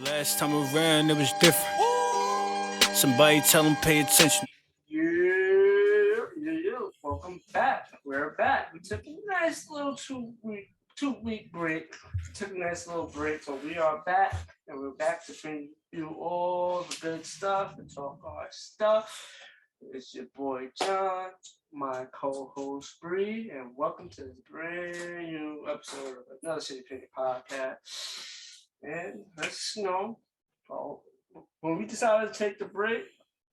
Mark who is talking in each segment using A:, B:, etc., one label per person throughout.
A: Last time around, it was different. Somebody tell them pay attention.
B: Yeah. Welcome back. We're back. We took a nice little two week break. Took a nice little break, but we are back, and we're back to bring you all the good stuff and talk our stuff. It's your boy John, my co-host Bree, and welcome to this brand new episode of another City Opinion podcast. And let's well, when we decided to take the break,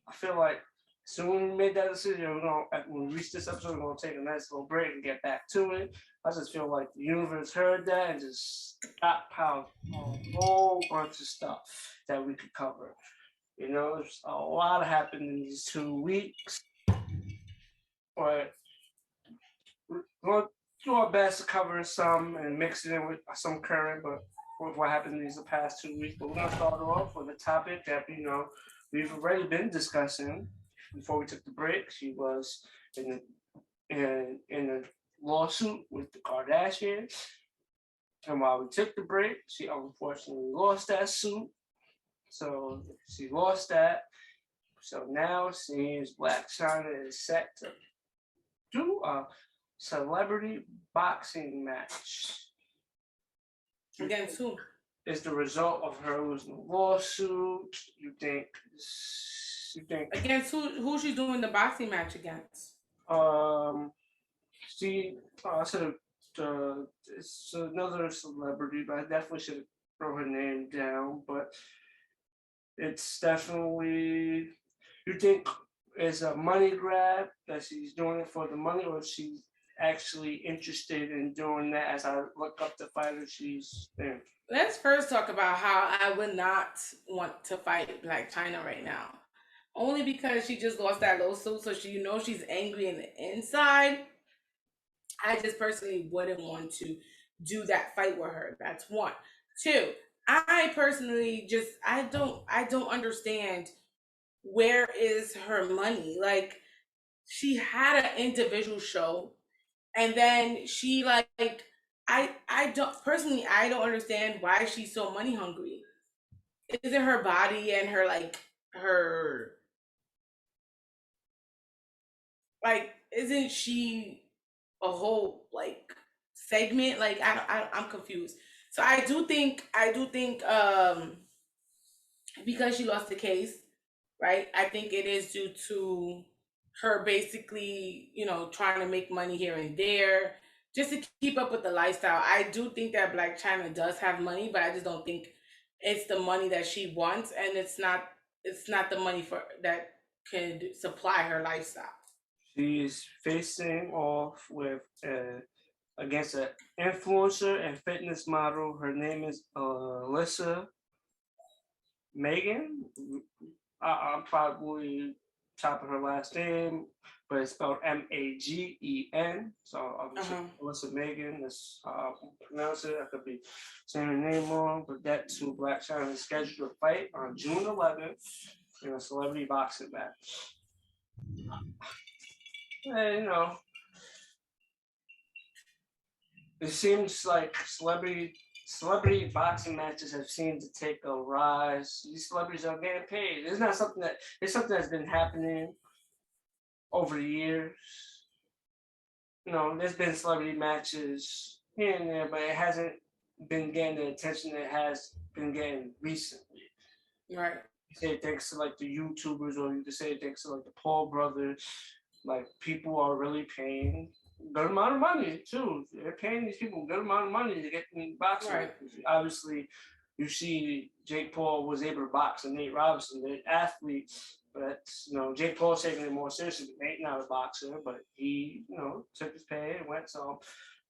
B: I feel like soon when we made that decision, when we reach this episode, we're gonna take a nice little break and get back to it. I just feel like the universe heard that and just stockpiled a whole bunch of stuff that we could cover. There's a lot happened in these 2 weeks, but we're going to do our best to cover some and mix it in with some current, but with what happened in these past 2 weeks. But we're going to start off with a topic that we've already been discussing before we took the break. She was in a lawsuit with the Kardashians, and while we took the break, she unfortunately lost that suit. So she lost that. So now it seems Black Chyna is set to do a celebrity boxing match.
C: Against who?
B: Is the result of her losing the lawsuit. You think
C: against who she's doing the boxing match against?
B: I said it's another celebrity, but I definitely should throw her name down. But it's definitely, you think it's a money grab that she's doing it for the money, or she's actually interested in doing that? As I look up the fighter she's in.
C: Let's first talk about how I would not want to fight Black Chyna right now. Only because she just lost that lawsuit, so she's angry in the inside. I just personally wouldn't want to do that fight with her. That's one. Two, I personally I don't understand where is her money. Like, she had an individual show, and then she I don't understand why she's so money hungry. Is it her body and her isn't she a whole segment? I'm confused. So I do think because she lost the case, right? I think it is due to her basically, trying to make money here and there just to keep up with the lifestyle. I do think that Black Chyna does have money, but I just don't think it's the money that she wants, and it's not the money for that could supply her lifestyle.
B: She's facing off with against an influencer and fitness model. Her name is Alyssa Megan. I'm probably chopping her last name, but it's spelled Magen. So Alyssa Megan. That's how I pronounce it. I could be saying her name wrong, but that's who Black Chyna is scheduled to fight on June 11th in a celebrity boxing match. And, it seems like celebrity boxing matches have seemed to take a rise. These celebrities are getting paid. It's something that's been happening over the years. There's been celebrity matches here and there, but it hasn't been getting the attention it has been getting recently.
C: Right.
B: You say thanks to like the YouTubers, or you could say thanks to like the Paul brothers. Like, people are really paying good amount of money too. They're paying these people a good amount of money to get in boxing.
C: Right.
B: Obviously, you see Jake Paul was able to box and Nate Robinson. They're athletes, but Jake Paul's taking it more seriously. Nate not a boxer, but he took his pay and went. So,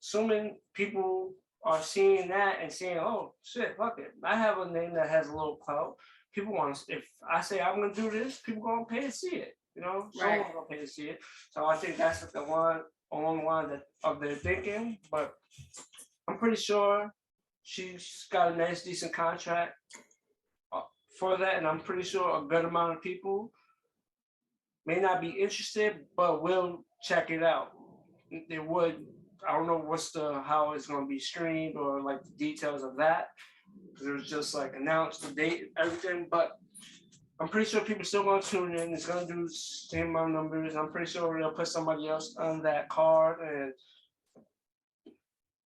B: assuming people are seeing that and saying, "Oh shit, fuck it, I have a name that has a little clout." People want to. If I say I'm gonna do this, people gonna pay to see it. Someone's gonna pay to see it. So I think that's the one along the line of their thinking. But I'm pretty sure she's got a nice, decent contract for that, and I'm pretty sure a good amount of people may not be interested, but will check it out. They would. I don't know how it's gonna be streamed or like the details of that, because it was just like announced the date, everything. But I'm pretty sure people still gonna tune in. It's gonna do the same amount of numbers. I'm pretty sure they'll put somebody else on that card,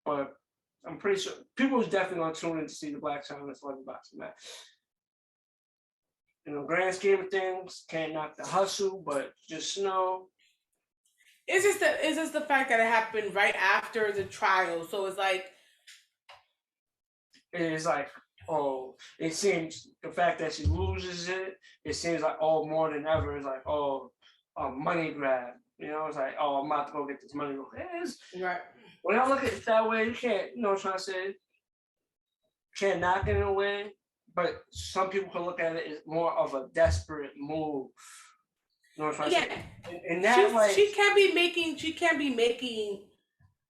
B: but I'm pretty sure people is definitely gonna tune in to see the Black Chyna celebrity boxing match. In the grand scheme of things, can't knock the hustle, but just know.
C: It's just the fact that it happened right after the trial, so it's like
B: It is like, oh, it seems the fact that she loses it, it seems like, oh, more than ever, it's like, oh, a money grab. You know, it's like, oh, I'm about to go get this money. It is,
C: right.
B: when I look at it that way, you can't, you know what I'm trying to say, can't knock it in a way, but some people can look at it as more of a desperate move. You know what I'm trying to say? And that, like,
C: she can't be making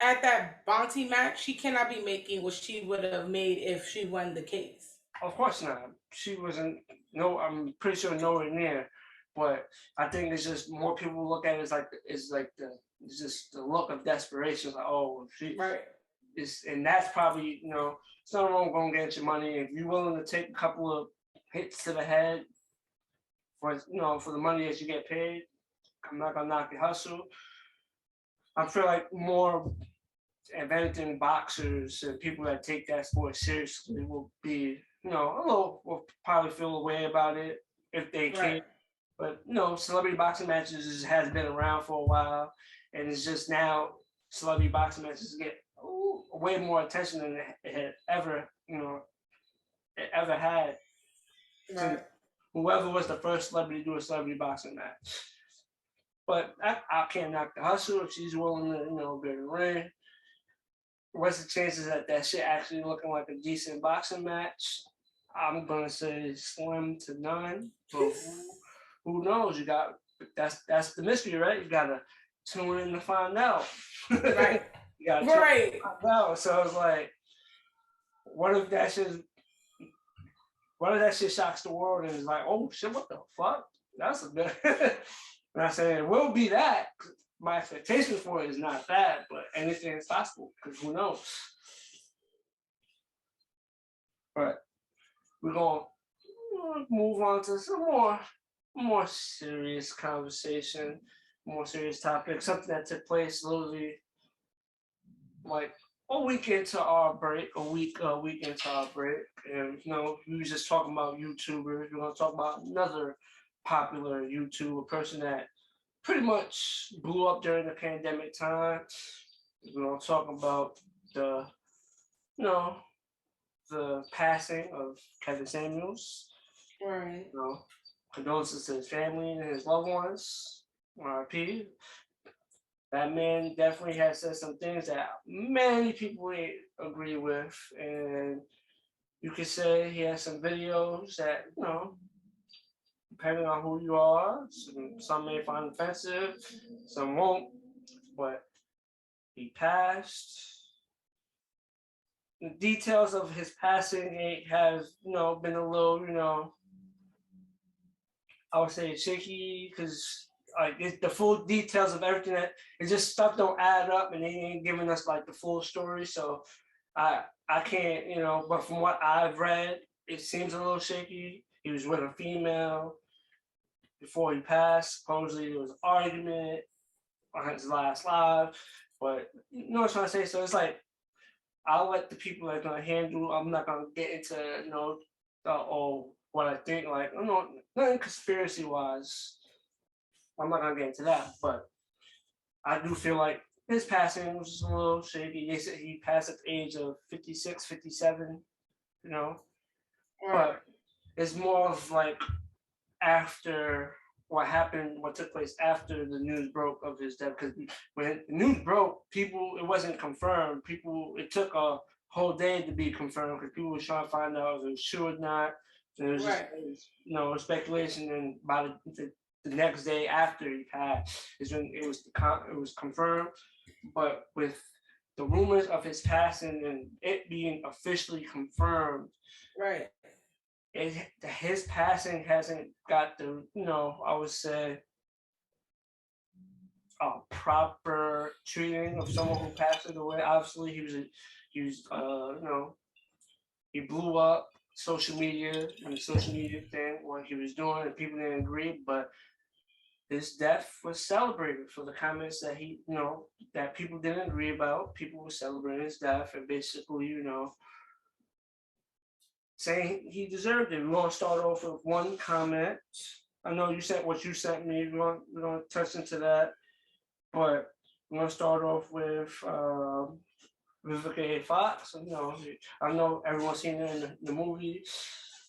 C: at that bounty match, she cannot be making what she would have made if she won the case.
B: Of course not. She wasn't. No, I'm pretty sure nowhere near. But I think it's just more people look at it as like it's just the look of desperation. It's like, oh, she
C: right.
B: And that's probably, it's not wrong going to get your money if you're willing to take a couple of hits to the head for for the money that you get paid. I'm not gonna knock your hustle. I feel like more if anything, boxers and people that take that sport seriously will be, will probably feel a way about it if they can.
C: Right.
B: But celebrity boxing matches has been around for a while, and it's just now celebrity boxing matches get way more attention than it had ever, had.
C: Right.
B: Whoever was the first celebrity to do a celebrity boxing match. But I can't knock the hustle if she's willing to, be in the ring. What's the chances that shit actually looking like a decent boxing match? I'm gonna say slim to none. But who knows? That's the mystery, right? You gotta tune in to find out.
C: Right.
B: You gotta
C: right.
B: Find out. So it's like, what if that shit shocks the world and it's like, oh shit, what the fuck? That's a good. And I say it will be that. My expectation for it is not that, but anything is possible because who knows? But we're gonna move on to some more serious conversation, more serious topic, something that took place literally like a week into our break, a week into our break, and we were just talking about YouTubers. We're gonna talk about another popular YouTuber, person that pretty much blew up during the pandemic time. We're gonna talk about the passing of Kevin Samuels.
C: Right.
B: Condolences to his family and his loved ones. R.I.P. That man definitely has said some things that many people agree with, and you could say he has some videos that depending on who you are, some may find offensive, some won't, but he passed. The details of his passing have, been a little, I would say shaky because the full details of everything it's just stuff don't add up and they ain't giving us like the full story. So I can't, but from what I've read, it seems a little shaky. He was with a female before he passed. Supposedly there was an argument on his last live, but you know what I'm trying to say? So it's like, I'll let the people that are gonna handle. I'm not gonna get into what I think. Like nothing conspiracy wise. I'm not gonna get into that, but I do feel like his passing was just a little shaky. They said he passed at the age of 56, 57. But it's more of like after what took place after the news broke of his death. Because when the news broke, it wasn't confirmed. It took a whole day to be confirmed because people were trying to find out if it was true or not. There was just, speculation, and by the next day after he passed is when it was confirmed. But with the rumors of his passing and it being officially confirmed,
C: right.
B: His passing hasn't got the, I would say, proper treating of someone who passed away. Obviously, he was he blew up social media and the social media thing, what he was doing, and people didn't agree, but his death was celebrated for the comments that he, that people didn't agree about. People were celebrating his death and basically, saying he deserved it. We're gonna start off with one comment. I know you sent what you sent me. We're gonna touch into that, but we're gonna start off with Vivica A. Fox. I know everyone's seen it in the movie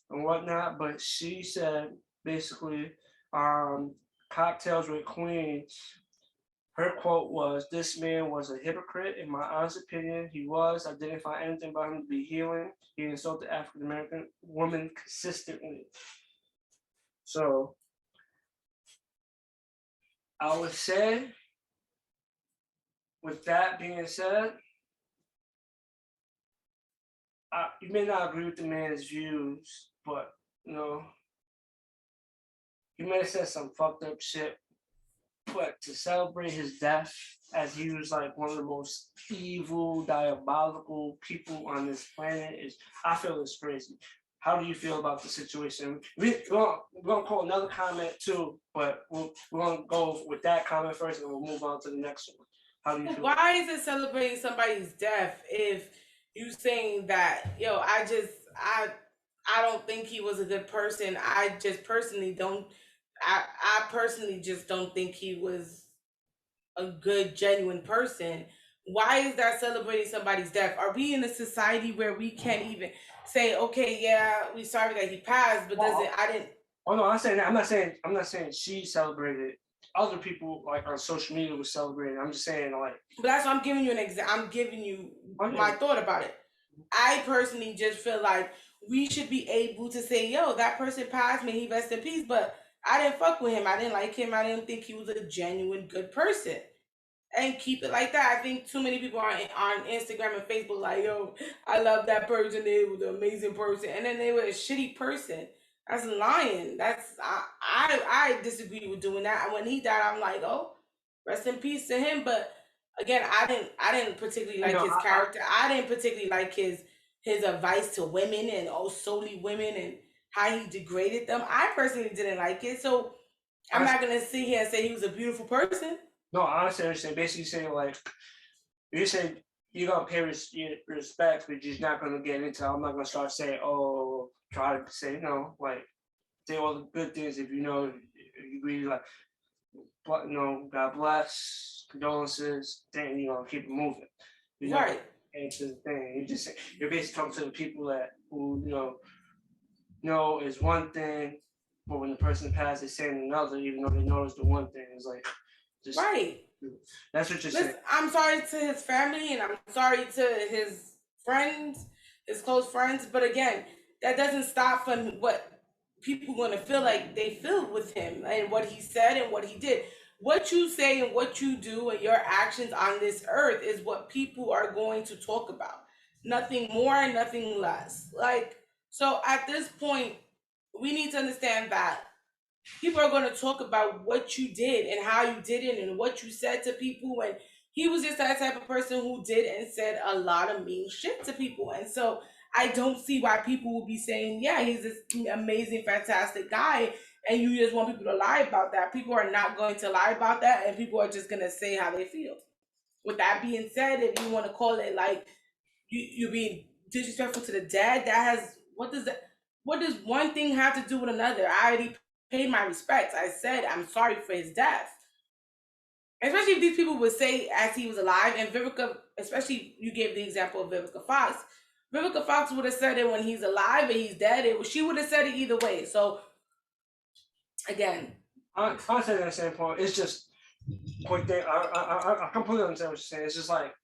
B: and whatnot, but she said basically, Cocktails with Queens. Her quote was, "This man was a hypocrite. In my honest opinion, he was. I didn't find anything about him to be healing. He insulted African American women consistently." So I would say, with that being said, you may not agree with the man's views, but he may have said some fucked up shit. But to celebrate his death, as he was like one of the most evil, diabolical people on this planet, I feel it's crazy. How do you feel about the situation? We're gonna call another comment too, but we're gonna go with that comment first, and we'll move on to the next one. How do you feel?
C: Why is it celebrating somebody's death if you saying that, I don't think he was a good person. I personally just don't think he was a good, genuine person. Why is that celebrating somebody's death? Are we in a society where we can't even say, okay, yeah, we sorry that he passed, but I didn't.
B: Oh no, I'm saying that. I'm not saying she celebrated. Other people like on social media was celebrating. I'm just saying like.
C: But that's what I'm giving you an example. I'm giving you my thought about it. I personally just feel like we should be able to say, yo, that person passed me, he rest in peace, but I didn't fuck with him. I didn't like him. I didn't think he was a genuine good person. And keep it like that. I think too many people are on Instagram and Facebook like, yo, I love that person. They were an amazing person. And then they were a shitty person. That's lying. I disagree with doing that. And when he died, I'm like, oh, rest in peace to him. But again, I didn't particularly like his character. I didn't particularly like his advice to women and solely women and how he degraded them. I personally didn't like it. So I'm not gonna sit here and say he was a beautiful person.
B: No, honestly, I understand. Basically saying like, you're saying you're gonna pay respect, but you're not gonna get into. I'm not gonna start saying, oh, try to say like say all the good things if you really like. But God bless, condolences, then keep it moving.
C: Right.
B: Into the thing, you're basically talking to the people that who know is one thing, but when the person passes, they're saying another, even though they know it's the one thing. It's like. Just,
C: right.
B: That's what you're saying.
C: I'm sorry to his family and I'm sorry to his friends, his close friends. But again, that doesn't stop from what people want to feel like they feel with him and what he said and what he did. What you say and what you do and your actions on this earth is what people are going to talk about. Nothing more, nothing less. So at this point, we need to understand that people are going to talk about what you did and how you did it and what you said to people. And he was just that type of person who did and said a lot of mean shit to people. And so I don't see why people will be saying, yeah, he's this amazing, fantastic guy. And you just want people to lie about that. People are not going to lie about that. And people are just going to say how they feel. With that being said, if you want to call it like you being disrespectful to the dead, what does one thing have to do with another? I already paid my respects. I said I'm sorry for his death. Especially if these people would say as he was alive, and Vivica, especially you gave the example of Vivica Fox. Vivica Fox would have said it when he's alive and he's dead. She would have said it either way. So again,
B: I say that same point. It's just quick thing. I completely understand what you're saying. It's just like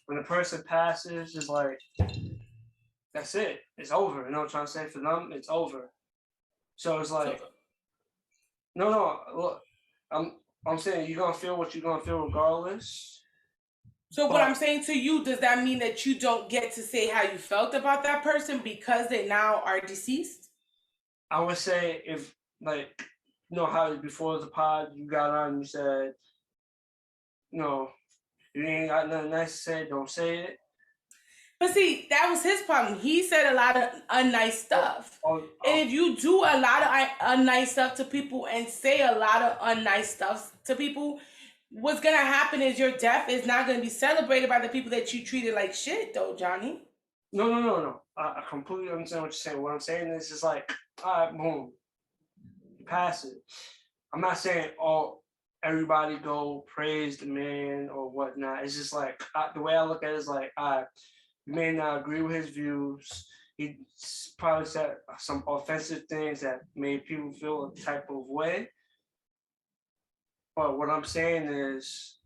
B: when a person passes, it's like that's it. It's over. You know what I'm trying to say? For them, it's over. So it's like, no. Look, I'm saying you're gonna feel what you're gonna feel regardless.
C: So what I'm saying to you, does that mean that you don't get to say how you felt about that person because they now are deceased?
B: I would say if how before the pod you got on and you said, you ain't got nothing nice to say, don't say it.
C: But see, that was his problem. He said a lot of unnice stuff. And if you do a lot of unnice stuff to people and say a lot of unnice stuff to people, what's gonna happen is your death is not gonna be celebrated by the people that you treated like shit, though, Johnny.
B: No. I completely understand what you're saying. What I'm saying is just like, all right, boom, you pass it. I'm not saying everybody go praise the man or whatnot. It's just like the way I look at it is like, you may not agree with his views. He probably said some offensive things that made people feel a type of way. But what I'm saying is,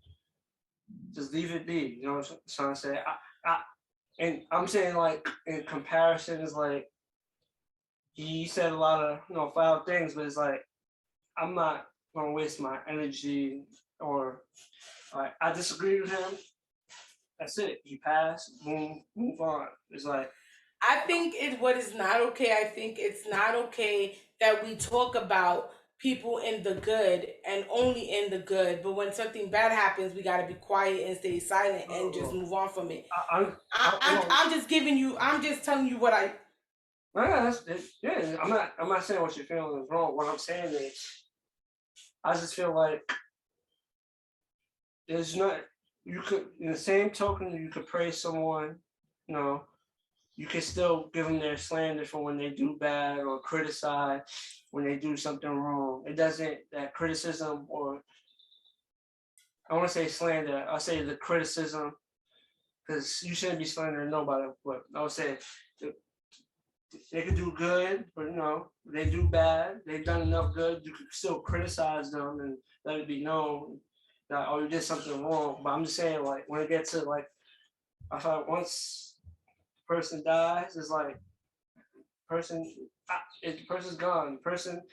B: just leave it be. You know what I'm trying to say? And I'm saying like in comparison is like he said a lot of foul things, but it's like I'm not gonna waste my energy or like I disagree with him. That's it. He passed. Boom. Move on. It's like
C: I think what is not okay. I think it's not okay that we talk about people in the good and only in the good, but when something bad happens, we gotta be quiet and stay silent and just move on from it. I'm just giving you. I'm just telling you what I.
B: Yeah, I'm not saying what you're feeling is wrong. What I'm saying is, I just feel like there's not. You could, in the same token, you could praise someone. You know, you can still give them their slander for when they do bad or criticize when they do something wrong. It doesn't, that criticism, or I want to say slander, I'll say the criticism, because you shouldn't be slandering nobody, but I would say they could do good, but they do bad, they've done enough good, you could still criticize them and let it be known that, oh, you did something wrong. But I'm just saying, like, when it gets to, like, I thought once the person dies, it's like, the person's gone. The person,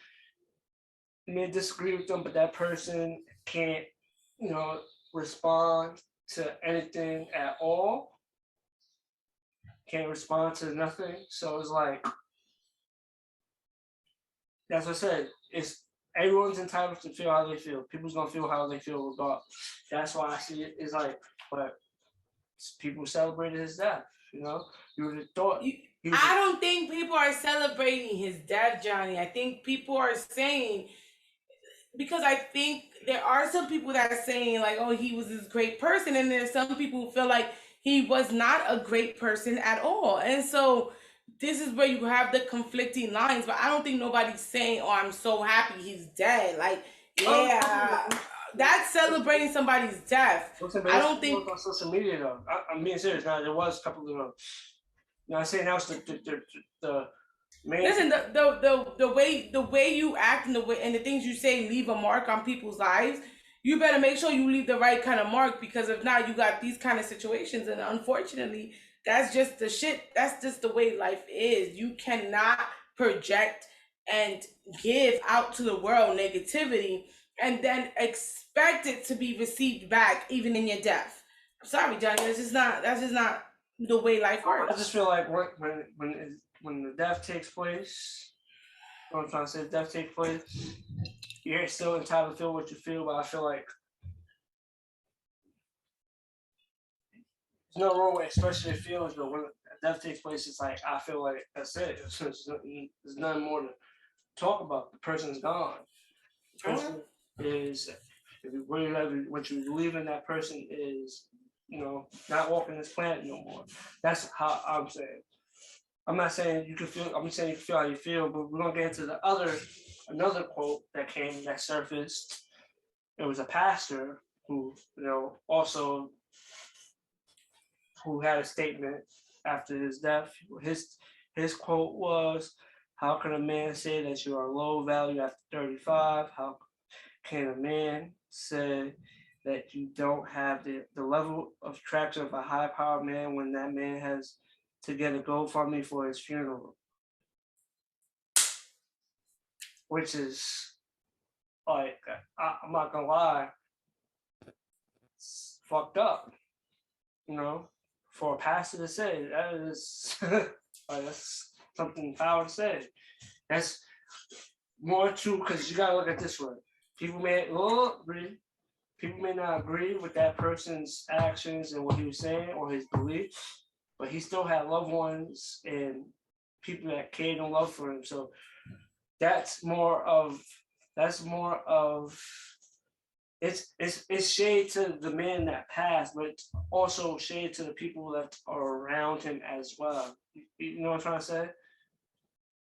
B: you may disagree with them, but that person can't, respond to anything at all. Can't respond to nothing. So it's like, that's what I said. It's everyone's entitled to feel how they feel. People's gonna feel how they feel regardless. That's why I see it. It's like, but people celebrated his death. You would have thought.
C: I don't think people are celebrating his death, Johnny. I think people are saying, because I think there are some people that are saying like, oh, he was this great person, and there's some people who feel like he was not a great person at all. And so this is where you have the conflicting lines. But I don't think nobody's saying, oh, I'm so happy he's dead. Like, yeah, that's celebrating somebody's death. I don't think
B: on social media though. I'm being serious. Now there was a couple of I'm saying that was the main.
C: Listen, the way you act and the things you say leave a mark on people's lives. You better make sure you leave the right kind of mark, because if not, you got these kind of situations, and unfortunately, that's just the shit. That's just the way life is. You cannot project and give out to the world negativity and then expect it to be received back, even in your death. I'm sorry, Johnny. That's just not the way life works.
B: I just feel like when the death takes place, what I'm trying to say, the death takes place, you're still entitled to feel what you feel, but I feel like there's no wrong with expressing your feelings, but when death takes place, it's like, I feel like that's it. There's nothing more to talk about. The person's gone. The person is, what you believe in that person is, not walking this planet no more. That's how I'm saying. I'm not saying you can feel. I'm saying you can feel how you feel, but we're gonna get into another quote that surfaced. It was a pastor who, also who had a statement after his death. His quote was, "How can a man say that you are low value after 35? How can a man say that you don't have the level of attraction of a high-powered man when that man has to get a GoFundMe for his funeral?" Which is, like, I'm not gonna lie, it's fucked up, for a pastor to say. That is, that's something foul to say. That's more true, because you gotta look at this way. People may not agree with that person's actions and what he was saying or his beliefs, but he still had loved ones and people that cared and loved for him. So that's more of it's shade to the man that passed, but it's also shade to the people that are around him as well. You know what I'm trying to say?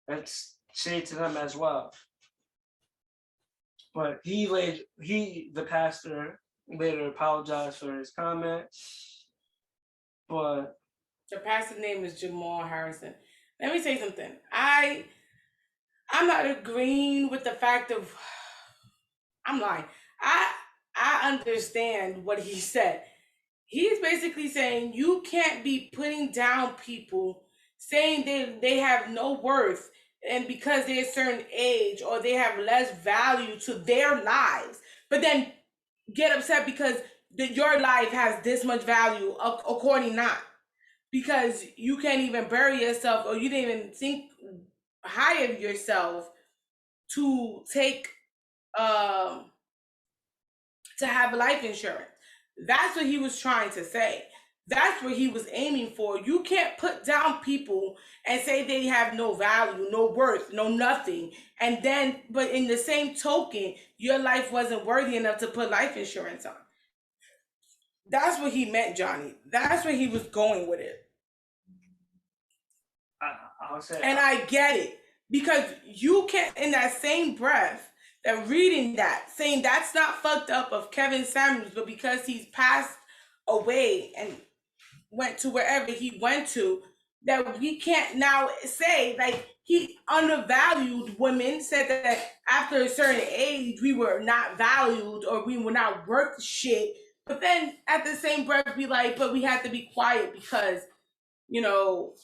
B: That's shade to them as well. But the pastor later apologized for his comment. But
C: the pastor's name is Jamal Harrison. Let me say something. I'm not agreeing with the fact of I'm lying. I understand what he said. He's basically saying you can't be putting down people saying they have no worth and because they're a certain age or they have less value to their lives, but then get upset because your life has this much value according not because you can't even bury yourself or you didn't even think high of yourself to take to have life insurance. That's what he was trying to say. That's what he was aiming for. You can't put down people and say they have no value, no worth, no nothing. And then, but in the same token, your life wasn't worthy enough to put life insurance on. That's what he meant, Johnny. That's where he was going with it.
B: I'll say,
C: and I get it because you can't, in that same breath, that reading that, saying that's not fucked up of Kevin Samuels, but because he's passed away and went to wherever he went to, that we can't now say like he undervalued women, said that after a certain age we were not valued or we were not worth shit. But then at the same breath be like, but we have to be quiet because, you know,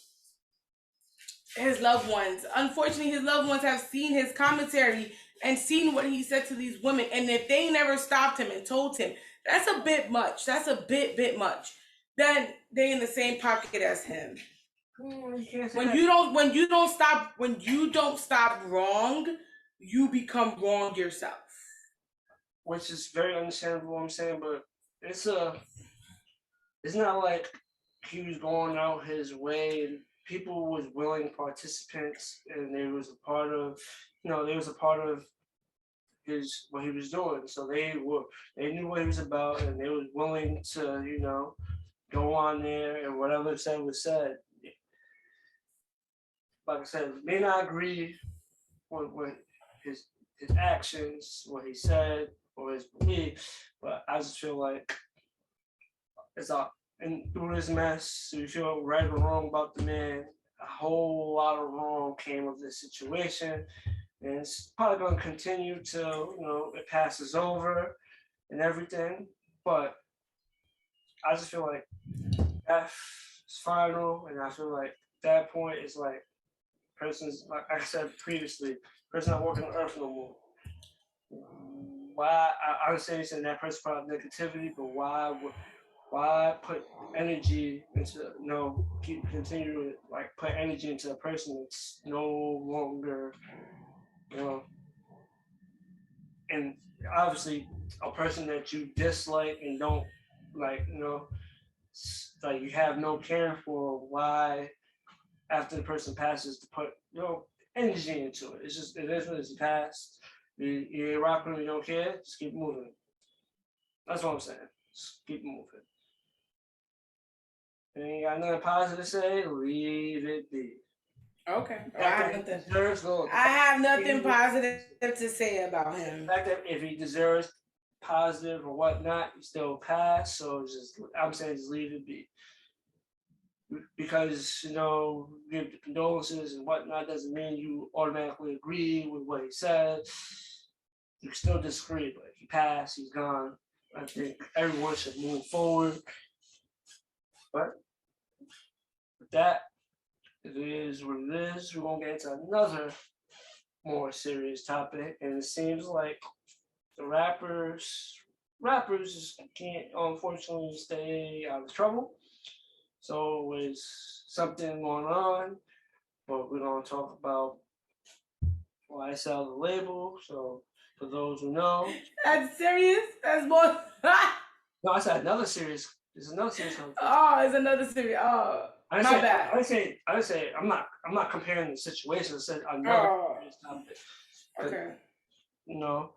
C: his loved ones, unfortunately his loved ones have seen his commentary and seen what he said to these women, and if they never stopped him and told him that's a bit much, that's a bit much, then they in the same pocket as him. When you don't stop wrong, you become wrong yourself,
B: which is very understandable what I'm saying, but it's not like he was going out his way and people was willing participants and they was a part of his what he was doing. So they knew what he was about and they was willing to, go on there and whatever said was said. Like I said, may not agree with his actions, what he said, or his belief, but I just feel like it's all and through this mess, we feel right or wrong about the man. A whole lot of wrong came of this situation, and it's probably going to continue till it passes over and everything. But I just feel like F is final, and I feel like that point is like person's like I said previously, person not walking on Earth no more. Why I understand saying that person brought negativity, but why put energy into continue to like put energy into a person that's no longer and obviously a person that you dislike and don't like like you have no care for. Why after the person passes to put energy into it? It's just it is what it's past. You ain't rocking, you don't care, just keep moving. That's what I'm saying. Just keep moving. And you got nothing positive to say, leave it be.
C: Okay. I have nothing positive to say about him.
B: The fact that if he deserves positive or whatnot, he still pass. So I'm saying just leave it be. Because, give the condolences and whatnot doesn't mean you automatically agree with what he said. You still disagree, but if he passed, he's gone. I think everyone should move forward. But with that, it is what it is. We're going to get into another more serious topic. And it seems like the rappers just can't, unfortunately, stay out of trouble. So there's something going on. But we're going to talk about why I sell the label. So for those who know.
C: That's serious? That's more.
B: No, I said another serious. There's another serious one.
C: Oh, it's another serious. Oh.
B: I
C: My bad.
B: say I'm not comparing the situation. I said another
C: Oh,
B: topic.
C: okay.
B: You know,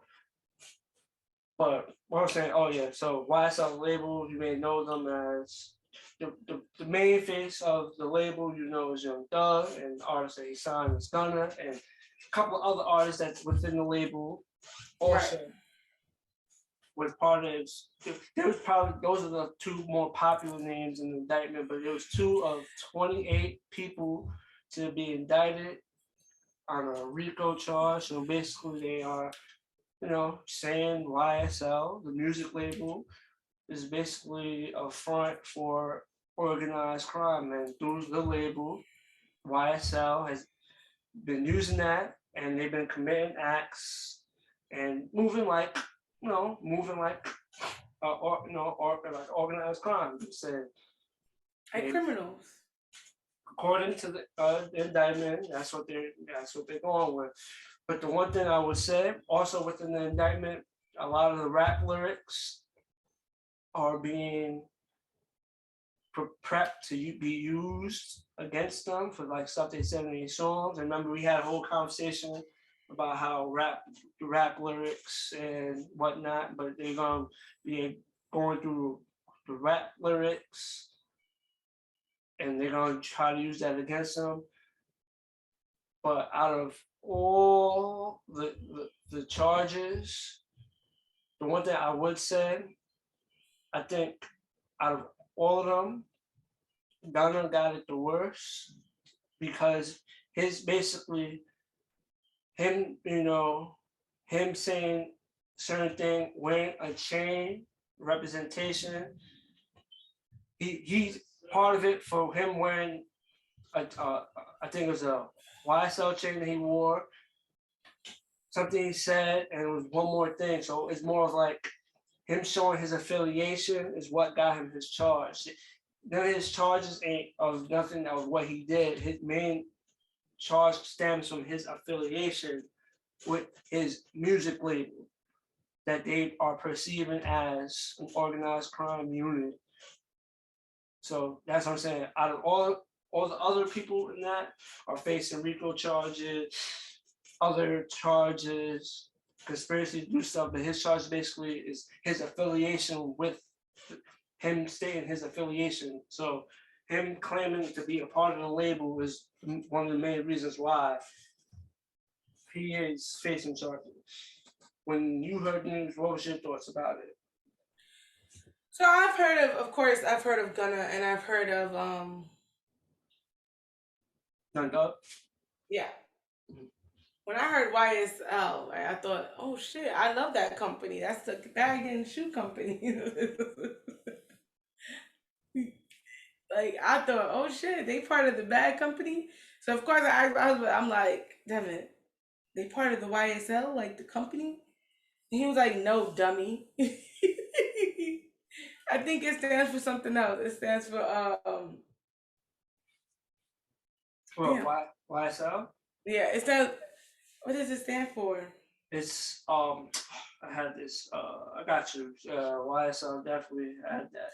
B: but what I'm saying, oh yeah, so YSL label, you may know them as the main face of the label, you know, is Young Thug, and the artist that he signed is Gunna, and a couple of other artists that's within the label also
C: Right.
B: was part of it. There was probably those are the two more popular names in the indictment, but there was two of 28 people to be indicted on a RICO charge. So basically, they are, you know, saying YSL, the music label, is basically a front for organized crime, and through the label, YSL has been using that, and they've been committing acts and moving like, you know, moving like, or you know, or like organized crime. Said
C: Like criminals.
B: according to the indictment, that's what they're going with. But the one thing I would say, also within the indictment, a lot of the rap lyrics are being prepped to be used against them for like stuff they said in these songs. And remember, we had a whole conversation about how rap lyrics and whatnot, but they're gonna be going through the rap lyrics and they're gonna try to use that against them. But out of all the charges, the one thing I would say, I think out of all of them, Gunna got it the worst because his basically him, you know, him saying certain thing, wearing a chain representation. He's part of it for him wearing I think it was a YSL chain that he wore. Something he said, and it was one more thing. So it's more of like him showing his affiliation is what got him his charge. None of his charges ain't of nothing that was what he did. His main charge stems from his affiliation with his music label that they are perceiving as an organized crime unit. So that's what I'm saying. Out of all the other people in that are facing RICO charges, other charges, conspiracy to do stuff, but his charge basically is his affiliation with him stating his affiliation. So him claiming to be a part of the label is one of the main reasons why he is facing charges. When you heard the news, what was your thoughts about it?
C: So I've heard of course, I've heard of Gunna, and I've heard of
B: Done up?
C: yeah. When I heard YSL, I thought, oh shit, I love that company. That's the bag and shoe company. Like I thought, oh shit, they part of the bag company. So of course I'm like, damn it, they part of the YSL, like the company. And he was like, no, dummy. I think it stands for something else. It stands for
B: Well,
C: damn.
B: YSL?
C: Yeah, it stands. What does it stand for?
B: It's I had this I got you. YSL definitely had that.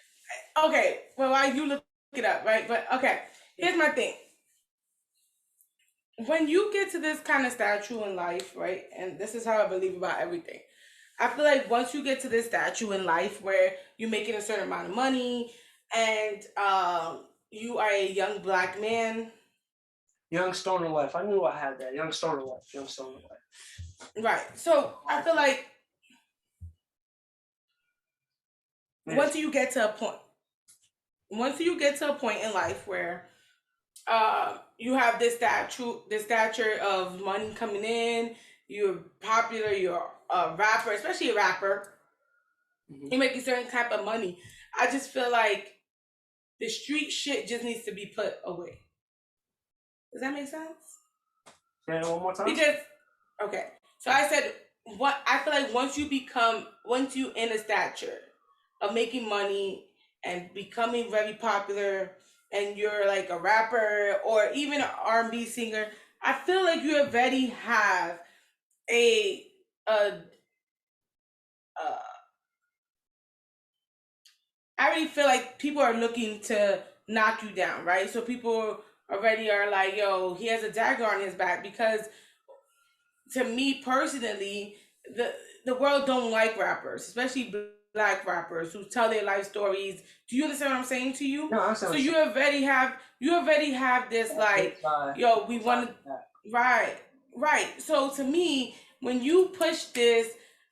C: Okay, well, while you look it up, right? But okay, here's my thing. When you get to this kind of statue in life, right? And this is how I believe about everything. I feel like once you get to this statue in life where you're making a certain amount of money and you are a young black man,
B: Young Stoner Life. I knew I had that. Young Stoner Life. Young Stoner Life.
C: right? So I feel like
B: Yes.
C: once you get to a point in life where you have this stature of money coming in, you're popular, you're a rapper, especially a rapper, you're making certain type of money. I just feel like the street shit just needs to be put away. Does that make sense?
B: Say it one more time.
C: Because okay, so I said what I feel like once you in a stature of making money and becoming very popular, and you're like a rapper or even an R&B singer, I feel like you already have a I already feel like people are looking to knock you down, right? So people already are like, yo, he has a dagger on his back because to me personally, the world don't like rappers, especially black rappers who tell their life stories. Do you understand what I'm saying to you?
B: No, I'm
C: So
B: saying
C: you already have this like, yo, we want to, right, right. So to me, when you push this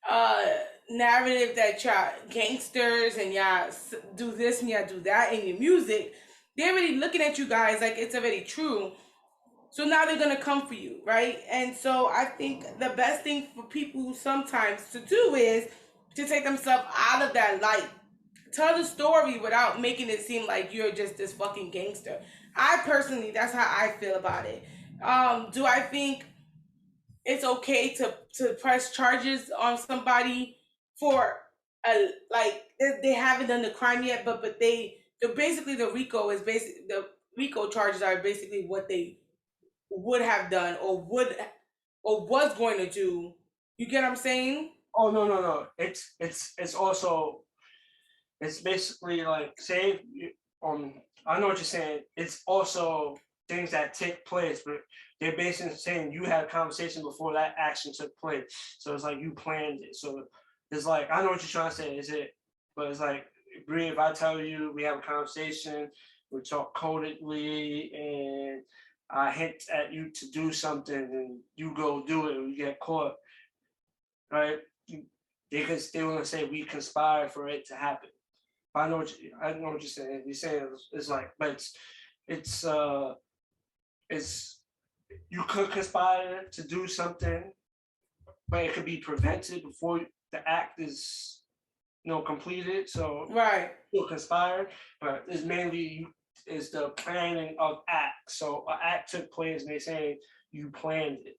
C: uh narrative that y'all gangsters and y'all do this and y'all do that in your music, they're already looking at you guys like it's already true. So now they're gonna come for you, right? And so I think the best thing for people sometimes to do is to take themselves out of that light. Tell the story without making it seem like you're just this fucking gangster. I personally, that's how I feel about it. Do I think it's okay to press charges on somebody for a like they haven't done the crime yet, but they're basically the RICO is basically the RICO charges are basically what they would have done or was going to do. You get what I'm saying?
B: Oh no. It's also it's basically like say I know what you're saying. It's also things that take place, but they're basically saying you had a conversation before that action took place. So it's like you planned it. So it's like I know what you're trying to say, is it? But it's like Bree, if I tell you we have a conversation, we talk codedly and I hint at you to do something and you go do it and you get caught, right? They still want to say we conspired for it to happen. I know what you're saying. You're saying it's like, but it's it's you could conspire to do something, but it could be prevented before the act is completed. So
C: Right.
B: you conspired, but it's mainly is the planning of act. So an act took place, and they say you planned it.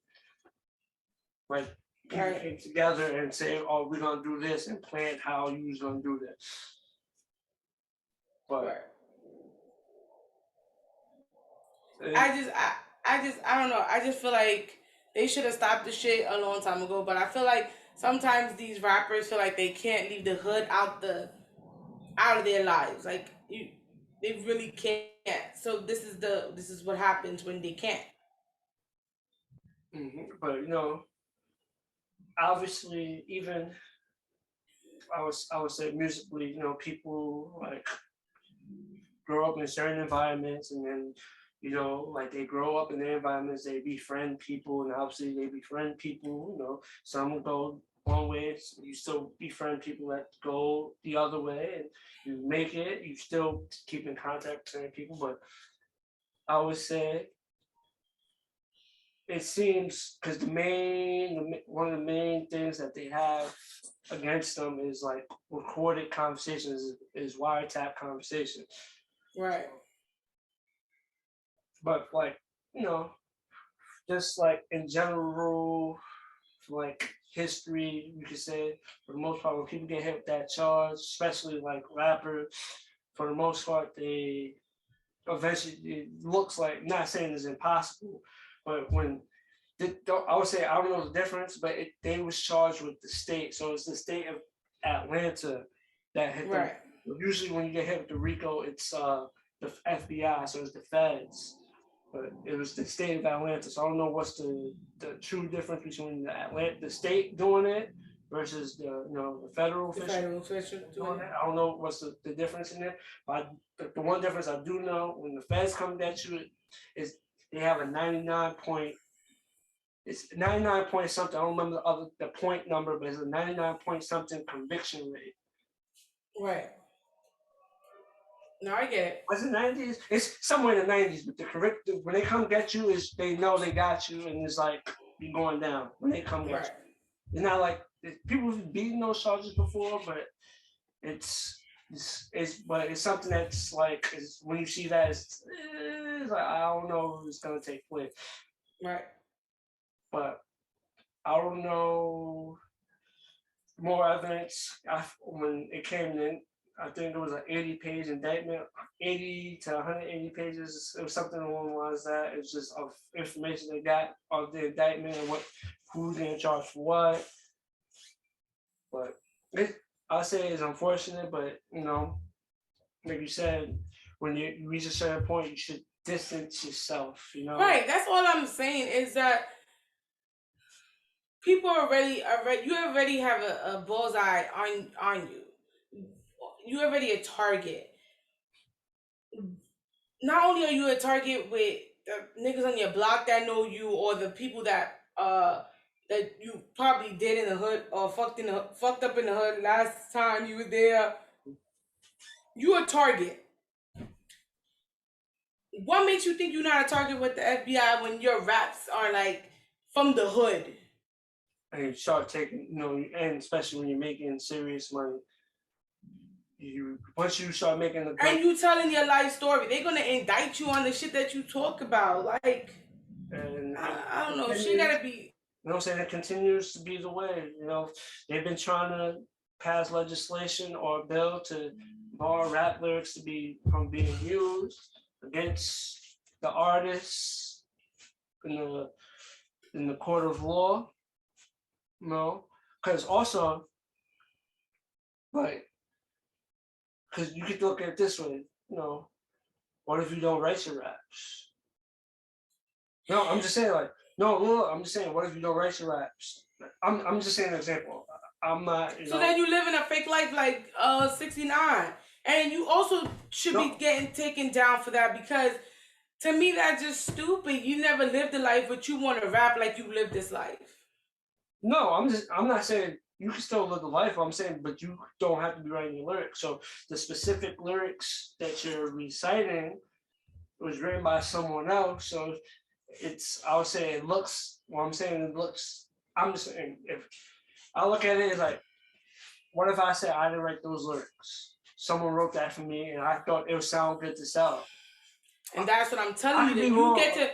B: Like people came together and say, "Oh, we're gonna do this," and planned how you was gonna do this. But
C: I don't know. I just feel like they should have stopped the shit a long time ago. But I feel like sometimes these rappers feel like they can't leave the hood out of their lives. Like they really can't. So this is what happens when they can't.
B: But obviously, even I would say musically, people like grow up in certain environments, and then like they grow up in their environments, they befriend people, and obviously they befriend people. Some go one way, you still befriend people that go the other way, and you make it. You still keep in contact with certain people, but I would say it seems because one of the main things that they have against them is like recorded conversations, is wiretap conversations.
C: Right.
B: But like, just like in general, like history, you could say for the most part, when people get hit with that charge, especially like rappers, for the most part, they eventually it looks like, not saying it's impossible, but when I would say I don't know the difference, but they was charged with the state, so it's the state of Atlanta that hit them.
C: Right.
B: Usually, when you get hit with the RICO, it's the FBI, so it's the feds. But it was the state of Atlanta, so I don't know what's the true difference between the state doing it versus the federal official doing it. I don't know what's the difference in it. But the one difference I do know, when the feds come at you, is they have a 99 point. It's 99 point something. I don't remember the point number, but it's a 99 point something conviction rate.
C: Right. No, I get it.
B: Was it 90s? It's somewhere in the 90s, but when they come get you, is they know they got you, and it's like you're going down when they come get you. It's not like people have beaten those charges before, but it's something that's like when you see that, it's like I don't know if it's gonna take place.
C: Right.
B: But I don't know more evidence. When it came in, I think it was an 80-page indictment, 80 to 180 pages. It was something along the lines that. It was just of information they got of the indictment and who's in charge for what. But I'll say it's unfortunate, but like you said, when you reach a certain point, you should distance yourself. You know.
C: Right. That's all I'm saying is that people already you already have a bullseye on you. You already a target. Not only are you a target with the niggas on your block that know you, or the people that you probably did in the hood or fucked up in the hood last time you were there. You a target. What makes you think you're not a target with the FBI when your raps are like from the hood?
B: And you start taking, and especially when you're making serious money, once you start making the
C: and you telling your life story, they're gonna indict you on the shit that you talk about. Like,
B: and
C: I don't know. She gotta be.
B: You know what I'm saying? It continues to be the way. They've been trying to pass legislation or a bill to bar rap lyrics from being used against the artists in the court of law. Because also, like, because you could look at it this way. What if you don't write your raps? No, I'm just saying, like, no, I'm just saying, what if you don't write your raps? I'm just saying an example. I'm not.
C: So then you live in a fake life like 69, and you also should be getting taken down for that, because to me that's just stupid. You never lived a life, but you want to rap like you lived this life.
B: No, I'm not saying you can still live the life. I'm saying, but you don't have to be writing your lyrics. So the specific lyrics that you're reciting was written by someone else. So I would say it looks. What I'm saying, it looks. I'm just saying, if I look at it as like, what if I said I didn't write those lyrics? Someone wrote that for me, and I thought it would sound good to sell.
C: And that's what I'm telling you. That you get to.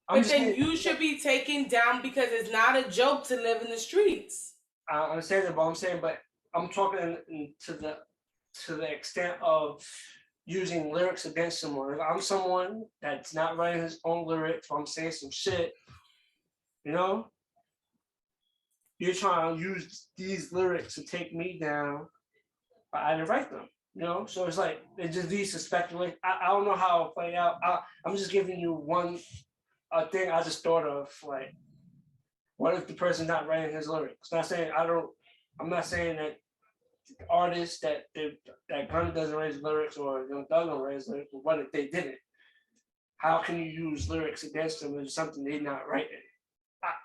C: But then you should be taken down, because it's not a joke to live in the streets.
B: I understand that, but I'm saying, but I'm talking to the extent of using lyrics against someone. If I'm someone that's not writing his own lyrics, if I'm saying some shit, you're trying to use these lyrics to take me down, but I didn't write them. So it's like it just leads to speculation. I don't know how it'll play out. I'm just giving you one thing I just thought of, like, what if the person's not writing his lyrics? I'm not saying that the artist that Gunna doesn't write his lyrics or Young Thug don't write his lyrics, but what if they didn't? How can you use lyrics against them if something they're not writing?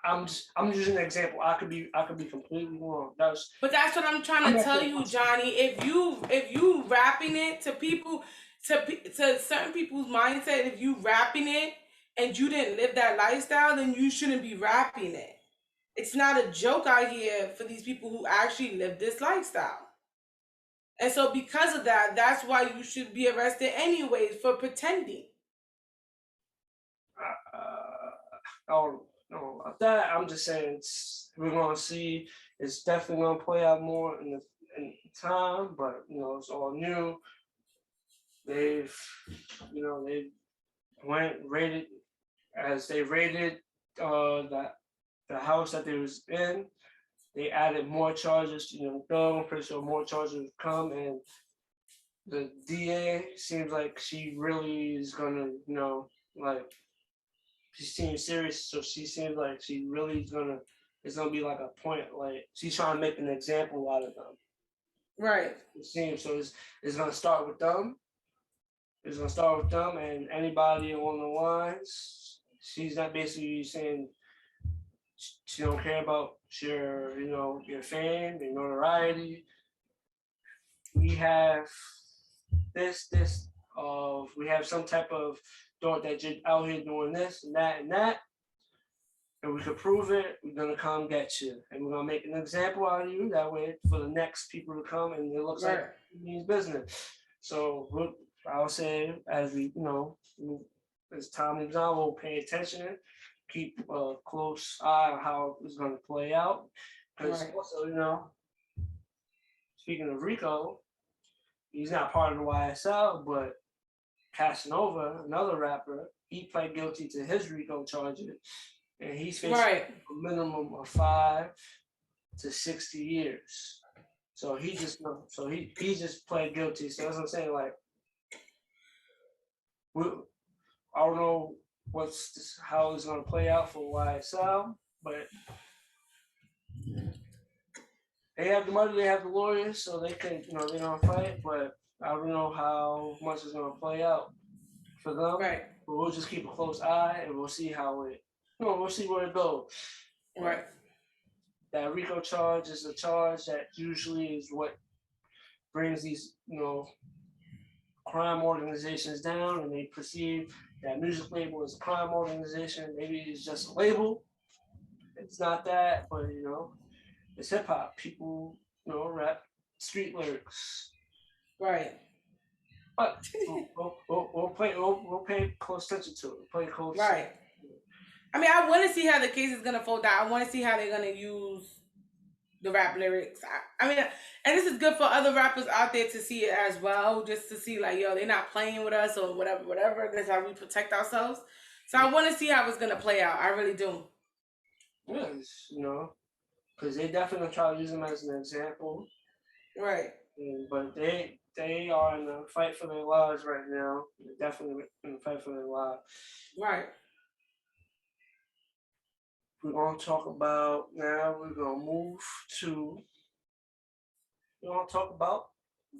B: I'm using an example. I could be completely wrong.
C: But that's what I'm trying to tell you, Johnny. If you rapping it to people, to certain people's mindset, if you rapping it and you didn't live that lifestyle, then you shouldn't be rapping it. It's not a joke out here for these people who actually live this lifestyle. And so because of that, that's why you should be arrested anyways for pretending.
B: No, that I'm just saying we're gonna see. It's definitely gonna play out more in time, but it's all new. They've raided the house that they was in. They added more charges to I'm pretty sure more charges would come, and the DA seems like she really is gonna she seems serious, so she seems like she really is gonna. It's gonna be like a point, like she's trying to make an example out of them.
C: Right.
B: It seems so. It's gonna start with them. It's gonna start with them, and anybody along the lines. She's not basically saying she don't care about your fame, your notoriety. We have we have some type of thought that you're out here doing this and that, and we could prove it. We're gonna come get you, and we're gonna make an example out of you. That way, for the next people to come, and it looks like it means business. So I would say, as as time moves on, we'll pay attention, keep a close eye on how it's gonna play out. Because also, speaking of Rico, he's not part of the YSL, but Casanova, another rapper, he pled guilty to his RICO charges, and he's facing a minimum of 5 to 60 years. So he just pled guilty. So that's what I'm saying. Like, I don't know how it's gonna play out for YSL, but they have the money, they have the lawyers, so they can, they're gonna fight. But I don't know how much it's gonna play out for them.
C: Right.
B: But we'll just keep a close eye and we'll see how it, we'll see where it goes.
C: Right.
B: That RICO charge is a charge that usually is what brings these, crime organizations down, and they perceive that music label is a crime organization. Maybe it's just a label. It's not that, but it's hip hop. People, rap street lyrics.
C: Right.
B: But we'll pay close attention to it. We'll pay close.
C: Right. I mean, I want to see how the case is gonna fold out. I want to see how they're gonna use the rap lyrics. I mean, and this is good for other rappers out there to see it as well, just to see like, yo, they're not playing with us or whatever. That's how we protect ourselves. So I want to see how it's gonna play out. I really do.
B: Yes, because they definitely gonna try to use them as an example.
C: Right.
B: But they are in a fight for their lives right now. They're definitely in a fight for their lives.
C: Right.
B: We're going to talk about now. We're going to talk about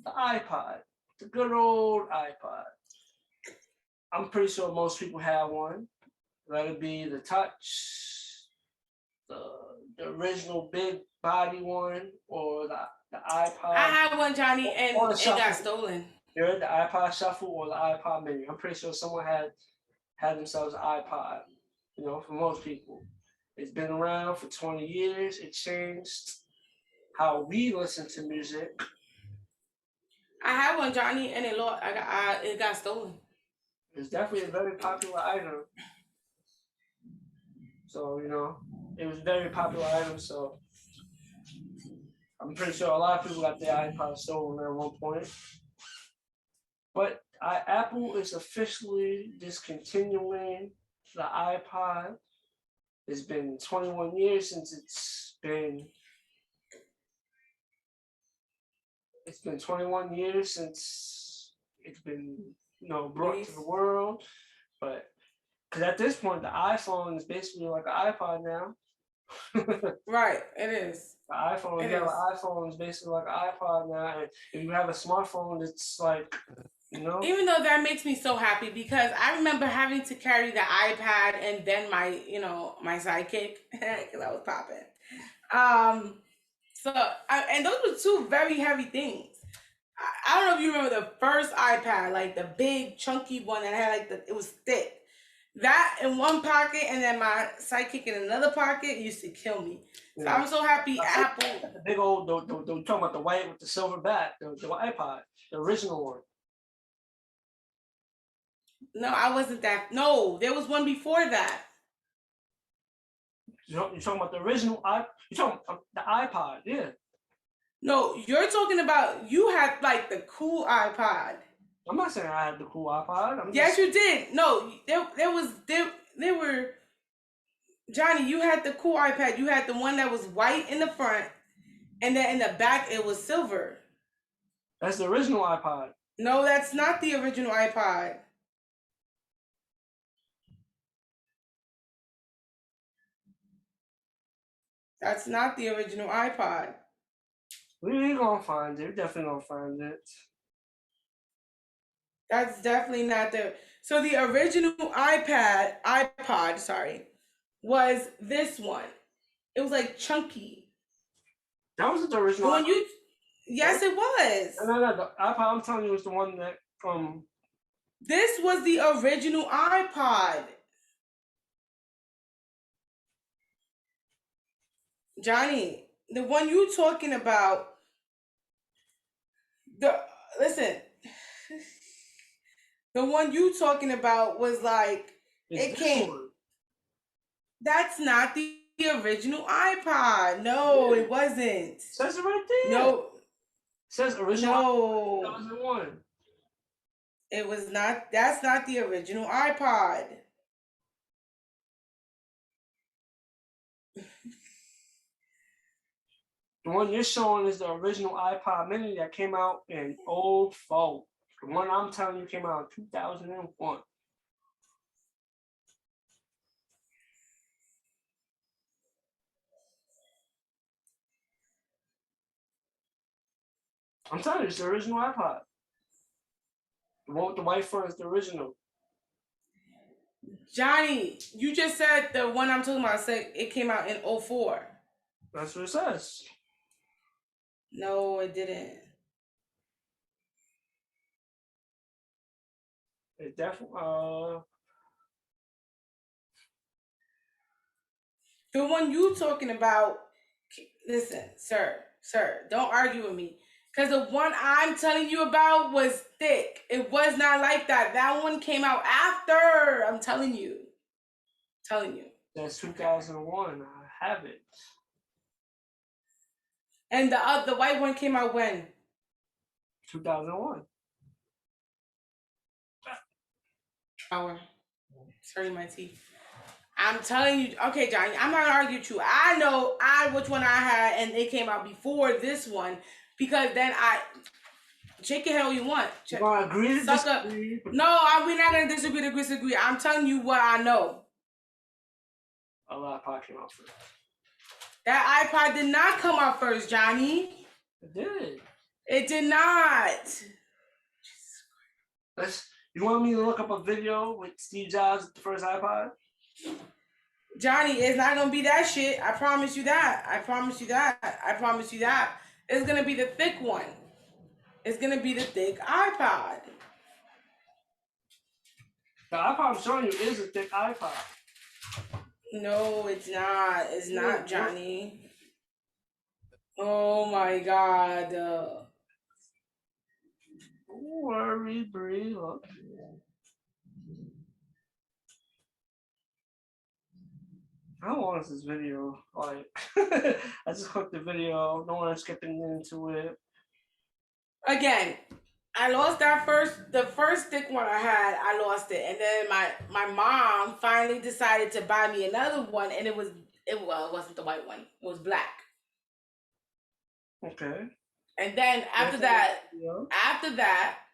B: the iPod, the good old iPod. I'm pretty sure most people have one. Let it be the Touch, the original big body one, or the iPod.
C: I had one, Johnny, and it got stolen.
B: Yeah, the iPod Shuffle or the iPod Mini. I'm pretty sure someone had themselves an iPod. For most people. It's been around for 20 years. It changed how we listen to music.
C: I had one, Johnny, and it got stolen.
B: It's definitely a very popular item. So, it was a very popular item. So, I'm pretty sure a lot of people got their iPod stolen at one point. But Apple is officially discontinuing the iPod. It's been 21 years since it's been 21 years since it's been, brought to the world. But because at this point, the iPhone is basically like an iPod now.
C: Right, it is.
B: The iPhone, an iPhone is basically like an iPod now. And if you have a smartphone, it's like,
C: Even though that makes me so happy because I remember having to carry the iPad and then my, my sidekick because I was popping. And those were two very heavy things. I don't know if you remember the first iPad, like the big chunky one that had it was thick. That in one pocket and then my sidekick in another pocket used to kill me. So I'm so happy Apple.
B: The big old, talking about the white with the silver back, the iPod, the original one.
C: No, I wasn't that. No, there was one before that.
B: You're talking about the original you're talking about the iPod, yeah.
C: No, you're talking about you had like the cool iPod.
B: I'm not saying I had the cool iPod.
C: Yes, you did. No, there were Johnny, you had the cool iPad. You had the one that was white in the front, and then in the back it was silver.
B: That's the original iPod.
C: No, that's not the original iPod. That's not the original iPod.
B: We're gonna find it. We're definitely gonna find it.
C: That's definitely not the. So the original iPod, sorry, was this one. It was like chunky.
B: That wasn't the original.
C: When you, yes, it was.
B: No, the iPod I'm telling you was the one that
C: This was the original iPod. Johnny, the one you talking about, listen, the one you talking about was like, it came, that's not the original iPod. No, it wasn't. It
B: says it right there.
C: No.
B: It says original. No. 2001.
C: It was not, that's not the original iPod.
B: The one you're showing is the original iPod Mini that came out in 2004. The one I'm telling you came out in 2001. I'm telling you, it's the original iPod. The one with the white front is the original.
C: Johnny, you just said the one I'm talking about said it came out in 04.
B: That's what it says.
C: No, it didn't.
B: It definitely.
C: The one you talking about, listen, sir, don't argue with me. Because the one I'm telling you about was thick. It was not like that. That one came out after. I'm telling you.
B: That's 2001. I have it.
C: And the white one came out when?
B: 2001.
C: Sorry, my teeth. I'm telling you. Okay, Johnny, I'm not gonna argue with you. I know which one I had, and it came out before this one. Because then shake your head all you want.
B: You gonna agree to disagree?
C: No, we're not gonna disagree. I'm telling you what I know.
B: A lot of iPod came out first.
C: That iPod did not come out first, Johnny.
B: It did.
C: It did not.
B: You want me to look up a video with Steve Jobs with the first iPod?
C: Johnny, it's not gonna be that shit. I promise you that. It's gonna be the thick one. It's gonna be the thick iPod.
B: The iPod I'm showing you is a thick iPod.
C: No, it's not. It's not, Johnny. Oh my God.
B: Don't worry, Bree. Look. How long is this video? Like, I just clicked the video. No one's skipping into it.
C: Again, I lost the first thick one I had, I lost it. And then my mom finally decided to buy me another one, and it wasn't the white one. It was black.
B: Okay.
C: And then after that,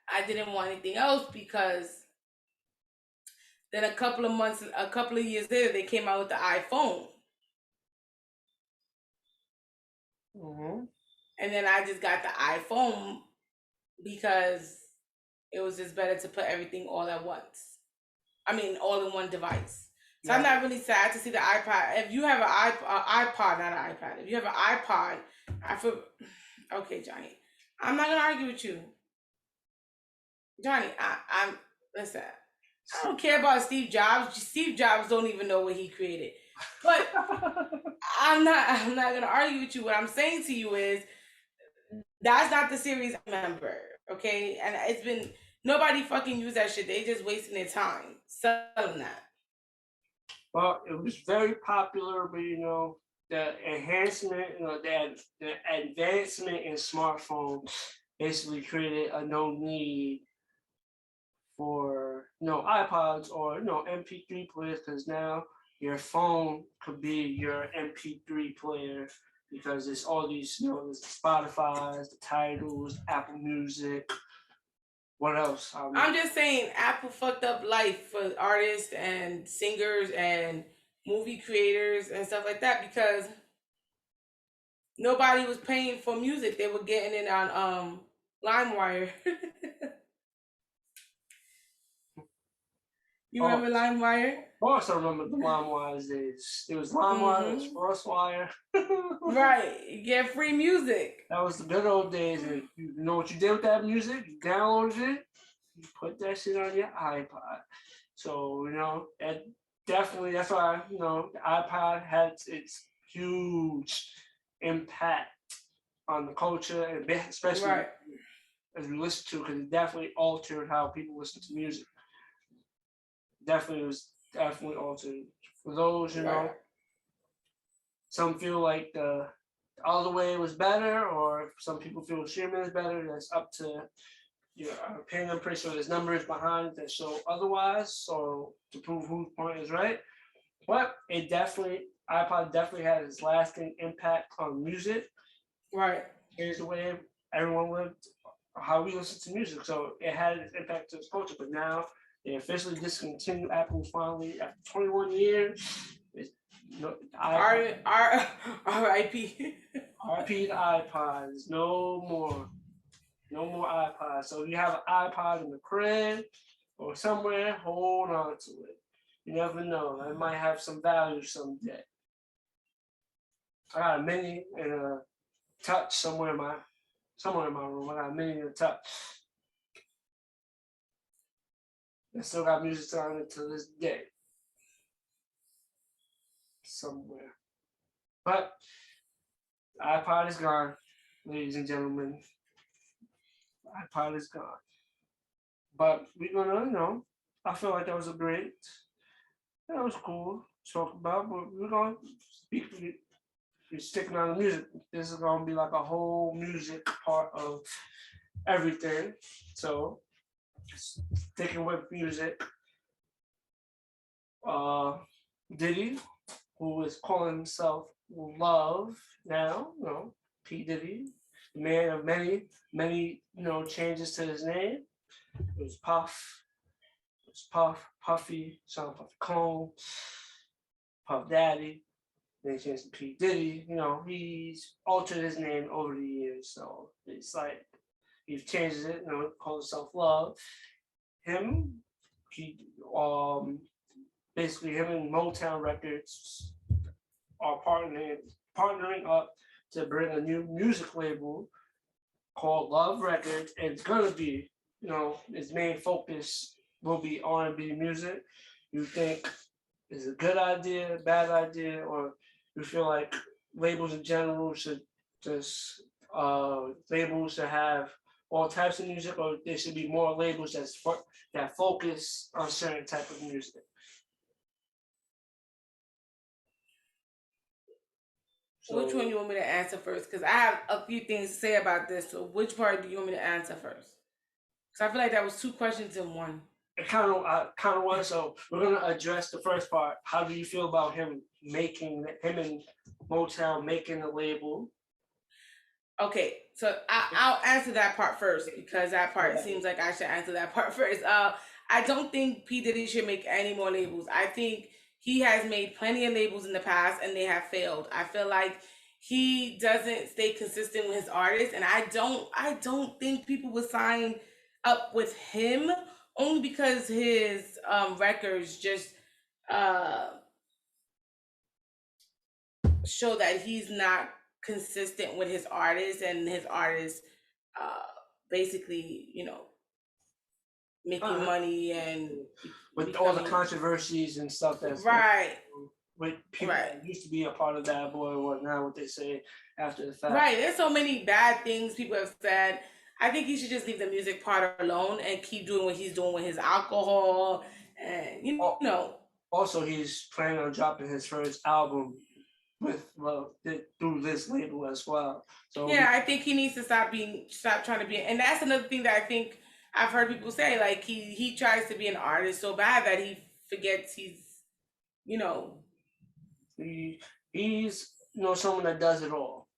C: I didn't want anything else because then a couple of years later, they came out with the iPhone.
B: Mm-hmm.
C: And then I just got the iPhone because it was just better to put everything all at once. I mean, all in one device. So yeah. I'm not really sad to see the iPod. If you have an iPod, not an iPad. If you have an iPod, I feel... Okay, Johnny. I'm not going to argue with you. Johnny, listen, I don't care about Steve Jobs. Steve Jobs don't even know what he created. But I'm not going to argue with you. What I'm saying to you is that's not the series I remember, okay? And it's been... Nobody fucking use that shit. They just wasting their time selling that.
B: Well, it was very popular, but the enhancement, the advancement in smartphones basically created a no need for iPods or MP3 players, because now your phone could be your MP3 player because it's all these, there's Spotify's, the Titles, Apple Music. What else?
C: I'm just saying Apple fucked up life for artists and singers and movie creators and stuff like that because nobody was paying for music. They were getting it on LimeWire. You remember LimeWire?
B: Of course I remember the LimeWire days. It was LimeWire, it was FrostWire.
C: Right. You get free music.
B: That was the good old days. And you know what you did with that music? You downloaded it, you put that shit on your iPod. So, definitely, that's why, the iPod had its huge impact on the culture, and especially as we listen to, because it definitely altered how people listen to music. Definitely altered. For those, some feel like the other way was better, or some people feel streaming is better. That's up to your opinion. I'm pretty sure there's numbers behind it that show otherwise, so to prove whose point is right. But iPod definitely had its lasting impact on music.
C: Right.
B: Here's the way everyone lived how we listen to music. So it had its impact to its culture. But now they officially discontinued. Apple finally, after 21 years, it's,
C: R.I.P.
B: R.I.P. the iPod. There's no more. No more iPod. So if you have an iPod in the crib or somewhere, hold on to it. You never know. It might have some value someday. I got a mini and a touch somewhere in my room. I got a mini and a touch. I still got music on it to this day. Somewhere. But the iPod is gone, ladies and gentlemen. The iPod is gone. But we're gonna, I feel like that was that was cool to talk about, but we're gonna speak, we're sticking on the music. This is gonna be like a whole music part of everything. So sticking with music. Diddy, who is calling himself Love now, P. Diddy, the man of many, changes to his name. It was Puff, Puffy, Sean Puffy Cone, Puff Daddy. Then he changed to P. Diddy. He's altered his name over the years. So it's like he changes it, calls himself Love. He basically him and Motown Records are partnering up to bring a new music label called Love Records, and it's gonna be, his main focus will be R&B music. You think is a good idea, bad idea, or you feel like labels in general should just labels should have all types of music, or there should be more labels that focus on certain type of music?
C: So, which one you want me to answer first? Because I have a few things to say about this. So which part do you want me to answer first? Because I feel like that was two questions in one.
B: It kind of was. So we're gonna address the first part. How do you feel about him and Motown making the label?
C: Okay, so I'll answer that part first because that part seems like I should answer that part first. I don't think P. Diddy should make any more labels. I think he has made plenty of labels in the past and they have failed. I feel like he doesn't stay consistent with his artists, and I don't think people would sign up with him only because his records just show that he's not consistent with his artists, and his artists basically, making money and
B: with all the controversies and stuff that's
C: right.
B: With people that used to be a part of Bad Boy or whatnot, what they say after the fact.
C: Right. There's so many bad things people have said. I think he should just leave the music part alone and keep doing what he's doing with his alcohol. And
B: also he's planning on dropping his first album through this label as well. So
C: yeah, I think he needs to stop trying to be, and that's another thing that I think I've heard people say, like he tries to be an artist so bad that he forgets he's
B: he's someone that does it all.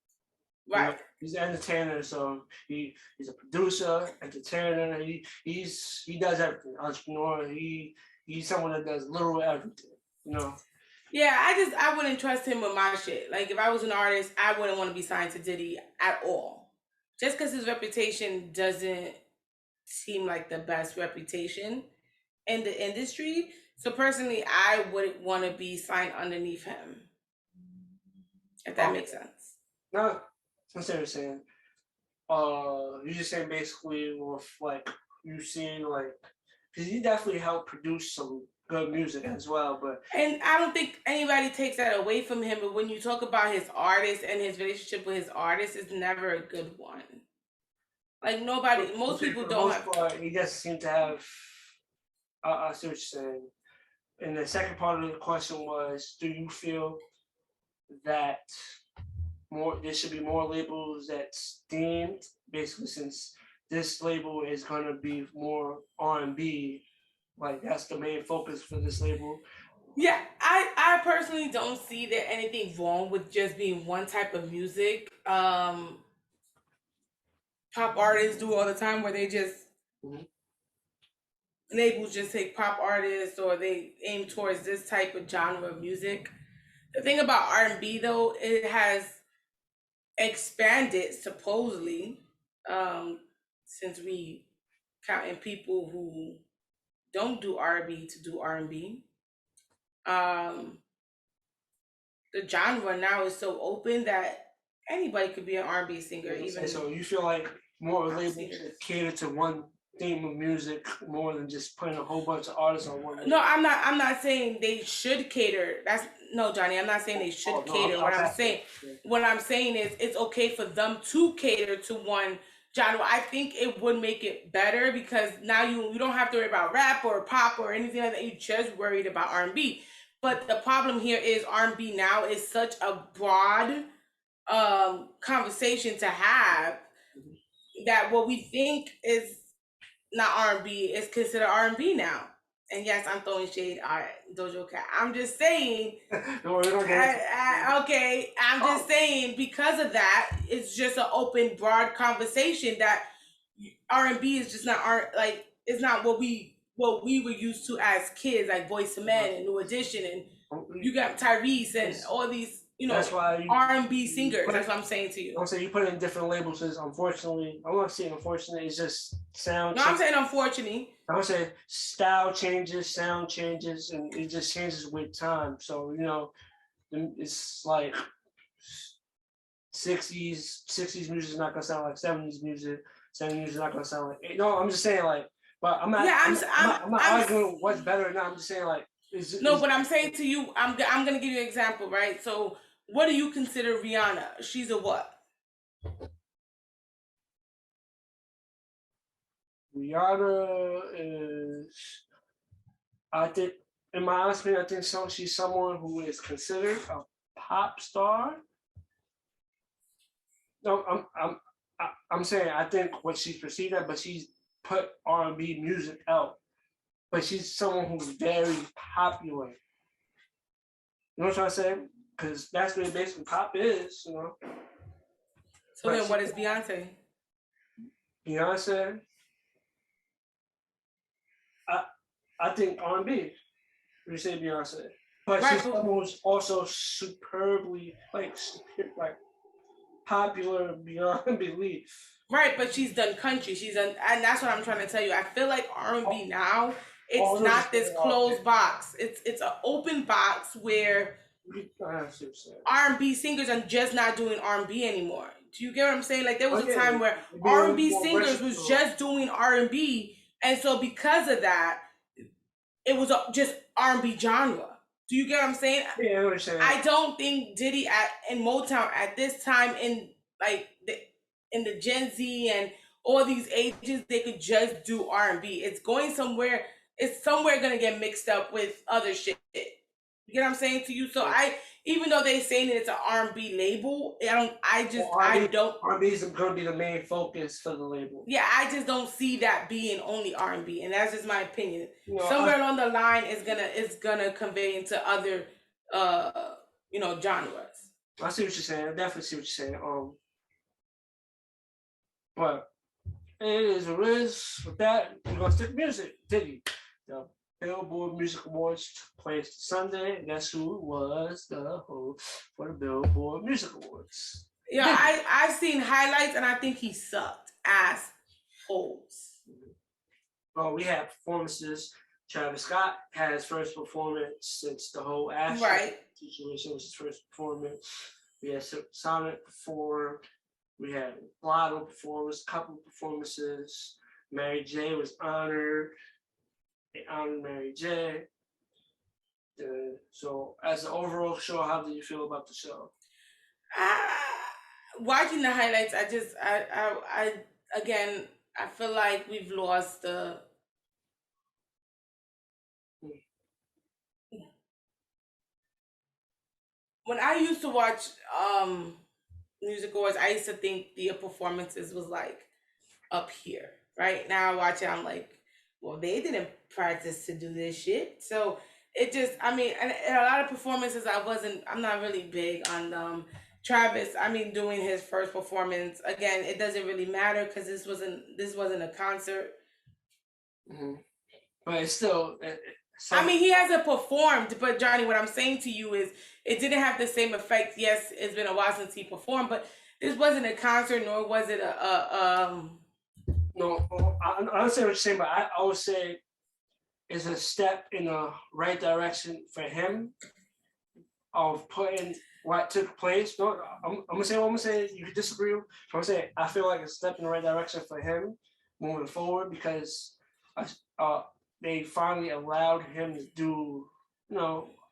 C: Right.
B: He's an entertainer, so he's a producer, entertainer. He does everything. Entrepreneur. He's someone that does literally everything.
C: Yeah, I wouldn't trust him with my shit. Like if I was an artist, I wouldn't want to be signed to Diddy at all. Just because his reputation doesn't seem like the best reputation in the industry. So personally, I wouldn't want to be signed underneath him. If that makes sense.
B: No, that's what you're saying. You're just saying basically with like you seeing like because he definitely helped produce some good music as well,
C: and I don't think anybody takes that away from him. But when you talk about his artist and his relationship with his artist, it's never a good one. Like most people don't have.
B: He just seemed to have. I see what you're saying. And the second part of the question was, do you feel that there should be more labels that's themed, basically, since this label is gonna be more R&B, like that's the main focus for this label?
C: Yeah, I personally don't see that anything wrong with just being one type of music. pop artists do all the time, where they just labels just take pop artists or they aim towards this type of genre of music. The thing about R&B though, it has expanded supposedly, since we counting people who don't do R&B to do R&B. The genre now is so open that anybody could be an R&B singer. Even
B: so you feel like more labels should cater to one theme of music more than just putting a whole bunch of artists on one.
C: No, I'm not saying they should cater. That's no, Johnny. I'm not saying they should cater. What I'm saying is it's okay for them to cater to one genre. I think it would make it better because now you don't have to worry about rap or pop or anything like that. You just worried about R&B. But the problem here is R&B now is such a broad conversation to have that what we think is not R&B is considered R&B now. And yes, I'm throwing shade at Doja Cat. I'm just saying. Okay, I'm just saying because of that, it's just an open, broad conversation that R&B is just not it's not what we were used to as kids, like Boyz II Men and New Edition, and you got Tyrese and all these, that's why R&B singers. That's what I'm saying to you.
B: I'm saying you put it in different labels. Unfortunately, I'm not saying unfortunately. It's just sound.
C: No, I'm saying unfortunately.
B: I'm saying style changes, sound changes, and it just changes with time. So it's like 60s music is not gonna sound like 70s music. 70s music is not gonna sound like. No, I'm just saying like. But I'm not. Yeah, I'm not arguing what's better or not. I'm just saying like.
C: But I'm saying to you, I'm gonna give you an example, right? So, what do you consider Rihanna? She's a what?
B: Rihanna is, I think, in my honest opinion, I think she's someone who is considered a pop star. No, I'm saying I think what she's perceived as, but she's put R&B music out. But she's someone who's very popular. You know what I'm trying to say? Because that's what basically pop is,
C: So then what is Beyonce?
B: Beyonce? I think R&B. You say Beyonce. But she's someone who's also superbly, like popular beyond belief.
C: Right, but she's done country. And that's what I'm trying to tell you. I feel like R&B now, it's not this closed box. It's an open box where R&B singers are just not doing R&B anymore. Do you get what I'm saying? Like there was a time where R&B singers was just doing R&B, and so because of that, it was just R&B genre. Do you get what I'm saying?
B: Yeah, I know what you're saying.
C: I don't think Diddy in Motown at this time in the Gen Z and all these ages, they could just do R&B. It's going somewhere. It's somewhere gonna get mixed up with other shit. You get what I'm saying to you? So even though they saying that it's an R&B label,
B: R&B is gonna be the main focus for the label.
C: Yeah, I just don't see that being only R&B, and that's just my opinion. Somewhere along the line is gonna convey into other genres.
B: I see what you're saying. I definitely see what you're saying. But it is what it is. With that, we're gonna stick music. Diddy. The Billboard Music Awards took place Sunday. And guess who was the host for the Billboard Music Awards?
C: Yeah, I've seen highlights and I think he sucked ass holes.
B: Well, we have performances. Travis Scott had his first performance since the whole Ashley situation was his first performance. We had Sonic perform. We had Lotto performance, couple of performances. Mary J was honored. They honored Mary J. So, as an overall show, how do you feel about the show?
C: Watching the highlights, I feel like we've lost the. When I used to watch music awards, I used to think the performances was like up here. Right now, I watch it, I'm like, well, they didn't practice to do this shit. So it just, and a lot of performances, I'm not really big on them. Travis, I mean, doing his first performance again, it doesn't really matter because this wasn't a concert.
B: Mm-hmm. But it's still.
C: I mean, he hasn't performed, but Johnny, what I'm saying to you is it didn't have the same effect. Yes, it's been a while since he performed, but this wasn't a concert, nor was it
B: No, I understand what you're saying, but I would say it's a step in the right direction for him of putting what took place. No, I'm gonna say what I'm gonna say. You can disagree. I'm gonna say I feel like a step in the right direction for him moving forward because they finally allowed him to do,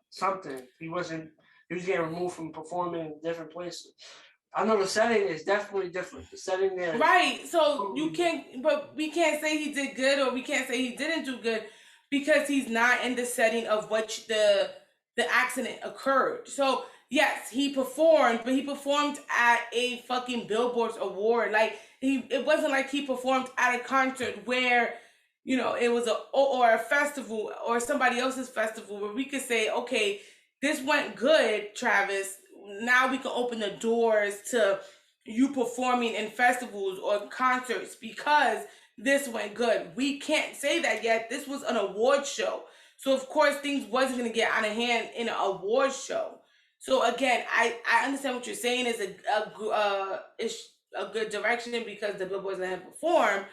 B: something. He was getting removed from performing in different places. I know the setting is definitely different. The setting there,
C: right. So you can't, but we can't say he did good or we can't say he didn't do good because he's not in the setting of which the accident occurred. So yes, he performed, but he performed at a fucking Billboard's award. Like it wasn't like he performed at a concert where it was a festival or somebody else's festival where we could say, okay, this went good, Travis. Now we can open the doors to you performing in festivals or concerts because this went good. We can't say that yet. This was an award show. So of course things wasn't gonna get out of hand in an award show. So again, I understand what you're saying is a good direction because the Billboards let him perform.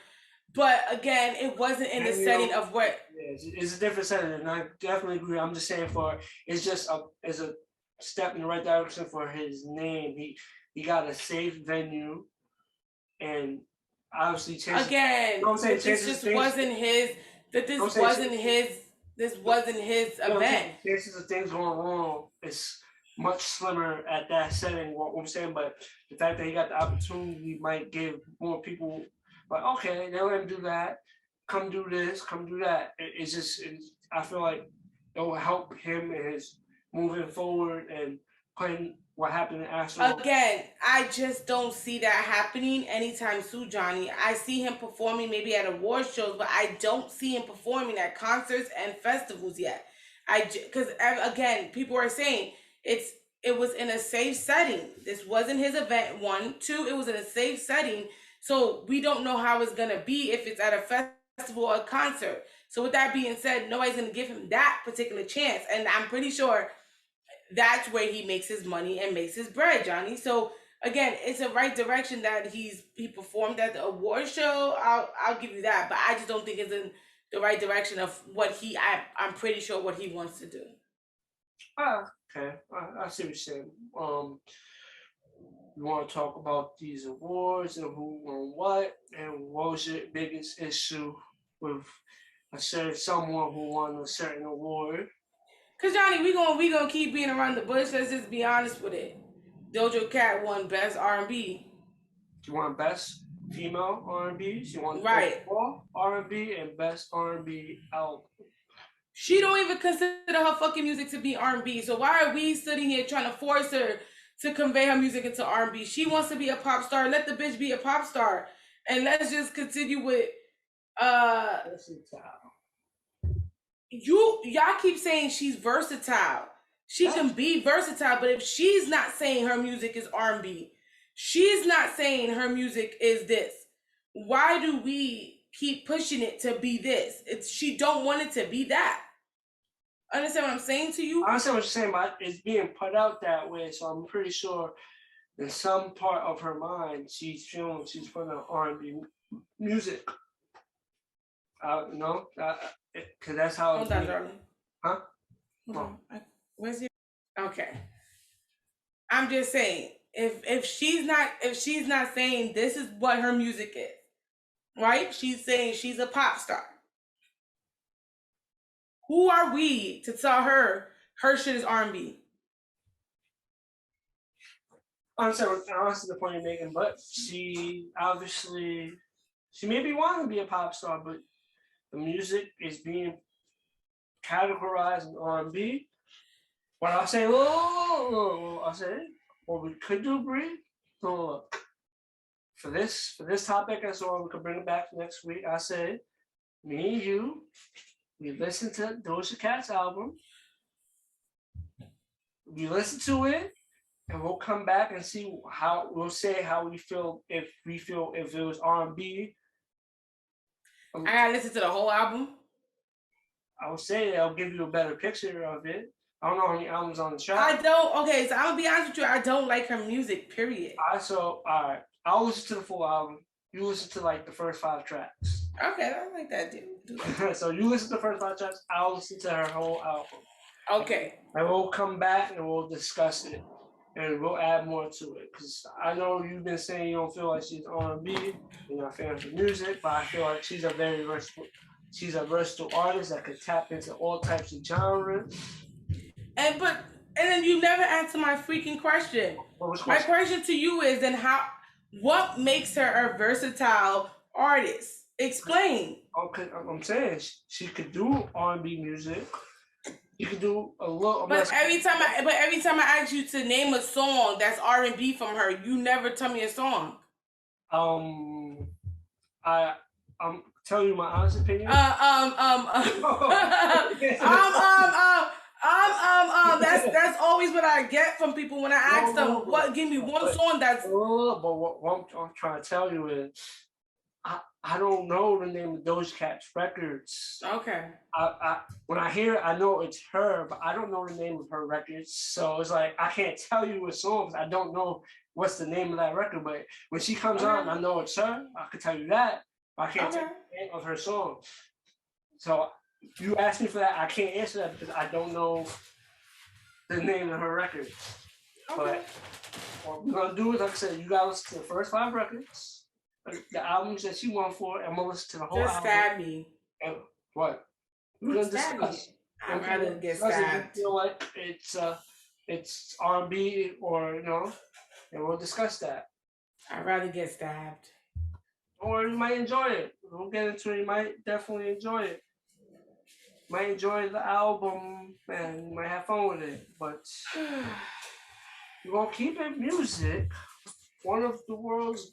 C: But again, it wasn't in the setting of what.
B: Yeah, it's a different setting, and I definitely agree. I'm just saying it's a step in the right direction for his name. He got a safe venue, and obviously
C: again. This just wasn't his. That this wasn't his. This wasn't his event.
B: Chances of things going wrong is much slimmer at that setting. What I'm saying, but the fact that he got the opportunity might give more people. But okay, they let him do that. Come do this. Come do that. I feel like it will help him in his moving forward and putting what happened in ASO.
C: Again, I just don't see that happening anytime soon, Johnny. I see him performing maybe at award shows, but I don't see him performing at concerts and festivals yet. Because again, people are saying it was in a safe setting. This wasn't his event. 1, 2, it was in a safe setting. So we don't know how it's gonna be if it's at a festival or a concert. So with that being said, nobody's gonna give him that particular chance. And I'm pretty sure that's where he makes his money and makes his bread, Johnny. So again, it's a right direction that he performed at the award show. I'll give you that, but I just don't think it's in the right direction of what I'm pretty sure what he wants to do.
B: Okay, I see what you're saying. We want to talk about these awards and who won what, and what was your biggest issue with someone who won a certain award?
C: Cause Johnny, we gonna keep being around the bush. Let's just be honest with it. Doja Cat won Best R&B.
B: She won Best Female R&B. She won
C: right
B: R&B and Best R&B Album.
C: She don't even consider her fucking music to be R&B. So why are we sitting here trying to force her to convey her music into R&B? She wants to be a pop star. Let the bitch be a pop star, and let's just continue with y'all keep saying she's versatile. She can be versatile, but if she's not saying her music is R&B, she's not saying her music is this, why do we keep pushing it to be this? She don't want it to be that. Understand what I'm saying to you?
B: I understand what you're saying, but it's being put out that way, so I'm pretty sure in some part of her mind she's feeling she's putting out R&B music. Because that's how.
C: Hold on, darling.
B: Huh?
C: Hold on. Where's your? Okay. I'm just saying, if she's not saying this is what her music is, right? She's saying she's a pop star. Who are we to tell her shit is R&B?
B: I understand the point you're making, but she maybe wanting to be a pop star, but the music is being categorized in R&B. What I say, what we could do, Bree, for this topic, and so we could bring it back next week. I said, me and you, we listened to Doja Cat's album. We listened to it, and we'll come back and see how we'll say how we feel if it was R&B.
C: I gotta listen to the whole album.
B: I would say I'll give you a better picture of it. I don't know how many albums on the track.
C: I don't. Okay, so I'll be honest with you. I don't like her music. Period.
B: All right. I'll listen to the full album. You listen to like the first 5 tracks.
C: Okay, I like that, dude.
B: So you listen to the first 5 tracks. I'll listen to her whole album.
C: Okay.
B: And we'll come back and we'll discuss it, and we'll add more to it. Because I know you've been saying you don't feel like she's R&B, you're not a fan of her music, but I feel like she's a very versatile. She's a versatile artist that could tap into all types of genres.
C: And then you never answer my freaking question. My question to you is then what makes her a versatile artist? Explain.
B: Okay, I'm saying she could do R&B music. You could do a little.
C: But every time I ask you to name a song that's R&B from her, you never tell me a song.
B: I'm telling you my honest opinion.
C: That's always what I get from people when I ask them, what, give me one song that's.
B: But what I'm trying to tell you is, I don't know the name of Doja Cat's records.
C: Okay.
B: When I hear it, I know it's her, but I don't know the name of her records. So it's like I can't tell you a song because I don't know what's the name of that record. But when she comes on, I know it's her. I can tell you that. I can't tell you the name of her song. So you asked me for that. I can't answer that because I don't know the name of her record. Okay. But what we're gonna do is, like I said, you gotta listen to the first 5 records. The albums that you want for, and I'm gonna listen to the whole album.
C: Just stab me.
B: And what? We're gonna discuss.
C: I'd rather get stabbed.
B: If you feel like it's R&B or and we'll discuss that.
C: I'd rather get stabbed.
B: Or you might enjoy it. We'll get into it. You might definitely enjoy it. You might enjoy the album and you might have fun with it. But we're gonna keep it music. One of the world's,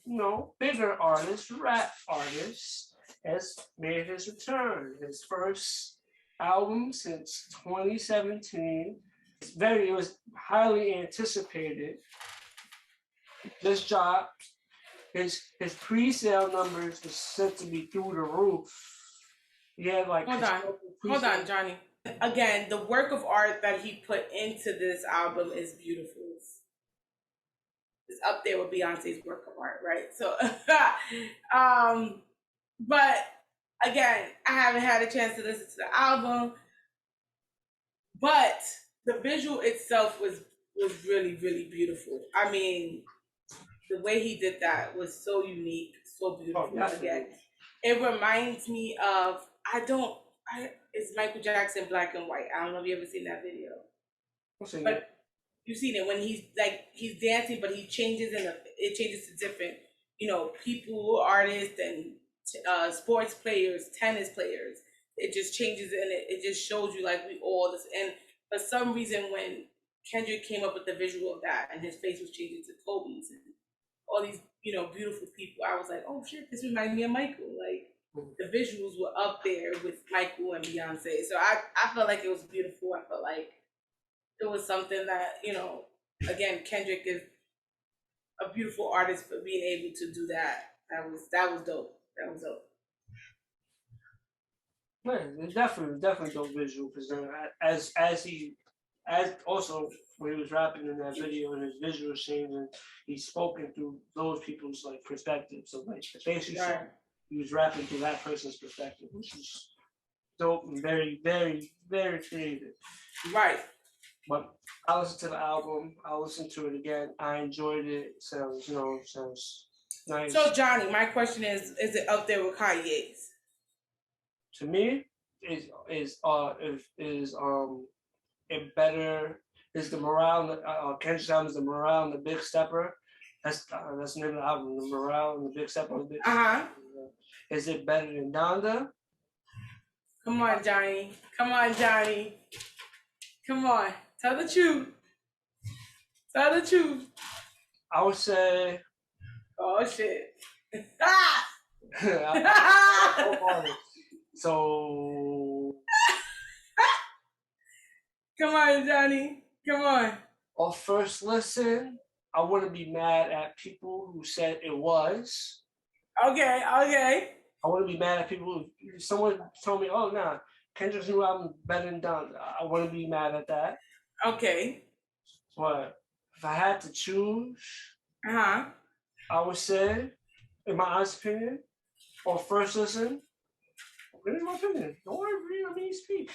B: bigger artists, rap artists, has made his return. His first album since 2017. It was highly anticipated. This dropped. His pre-sale numbers were said to be through the roof. He had
C: Hold on, Johnny. Again, the work of art that he put into this album is beautiful. It's up there with Beyonce's work of art, right? So, but again, I haven't had a chance to listen to the album, but the visual itself was really, really beautiful. I mean, the way he did that was so unique, so beautiful. Again, it reminds me of it's Michael Jackson Black and White. I don't know if you ever seen that video, but you've seen it when he's dancing, but he changes it changes to different, people, artists, and sports players, tennis players. It just changes and it just shows you like we all this. And for some reason, when Kendrick came up with the visual of that and his face was changing to Kobe's and all these, beautiful people, I was like, oh shit, this reminds me of Michael. Like the visuals were up there with Michael and Beyonce. So I felt like it was beautiful. I felt like it was something that, again, Kendrick is a beautiful artist for being able to do that. That was dope. That was dope.
B: Man, it's definitely dope visual because as also when he was rapping in that video and his visual changing, he's spoken through those people's like perspectives. So like basically he was rapping through that person's perspective, which is dope and very, very, very creative.
C: Right.
B: But I listened to the album. I'll listen to it again. I enjoyed it. Sounds nice.
C: So Johnny, my question is it up there with Kanye's?
B: To me, it better is the morale. Kendrick's album is the morale and the Big Stepper. That's the name of the album. The morale and the Big Stepper. Is it better than Donda?
C: Come on, Johnny. Come on. Tell the truth.
B: I would say.
C: Oh shit.
B: So.
C: Come on, Johnny. Come on.
B: Or first listen, I wouldn't be mad at people who said it was.
C: Okay.
B: I wouldn't be mad at people if someone told me, oh, nah, Kendrick's new album better than Don. I wouldn't be mad at that.
C: Okay.
B: But if I had to choose,
C: Uh-huh.
B: I would say, in my honest opinion, or first listen, here's my opinion. Don't worry, let me speak.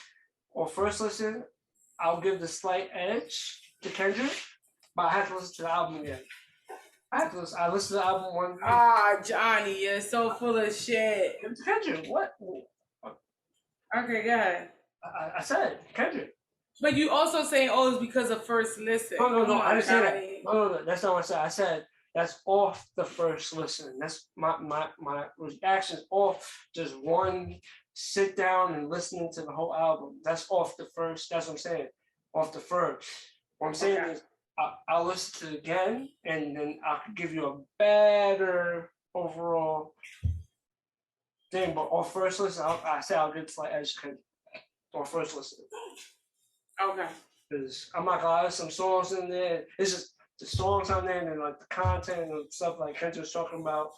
B: Or first listen, I'll give the slight edge to Kendrick, but I have to listen to the album again. I listened to the album one.
C: Ah, Johnny, you're so full of shit.
B: Kendrick, what?
C: Okay, go ahead.
B: I said Kendrick.
C: But you also saying, oh, it's because of first listen.
B: No, I didn't say that. No, that's not what I said. I said that's off the first listen. That's my reaction off just one sit down and listening to the whole album. That's off the first. That's what I'm saying. Off the first. What I'm saying is I'll listen to it again and then I could give you a better overall thing. But on first listen, I say I'll get like edge on first listen.
C: Okay.
B: Because I'm not gonna lie, there's some songs in there. It's just the songs on there and then like the content and stuff like Kendrick's talking about.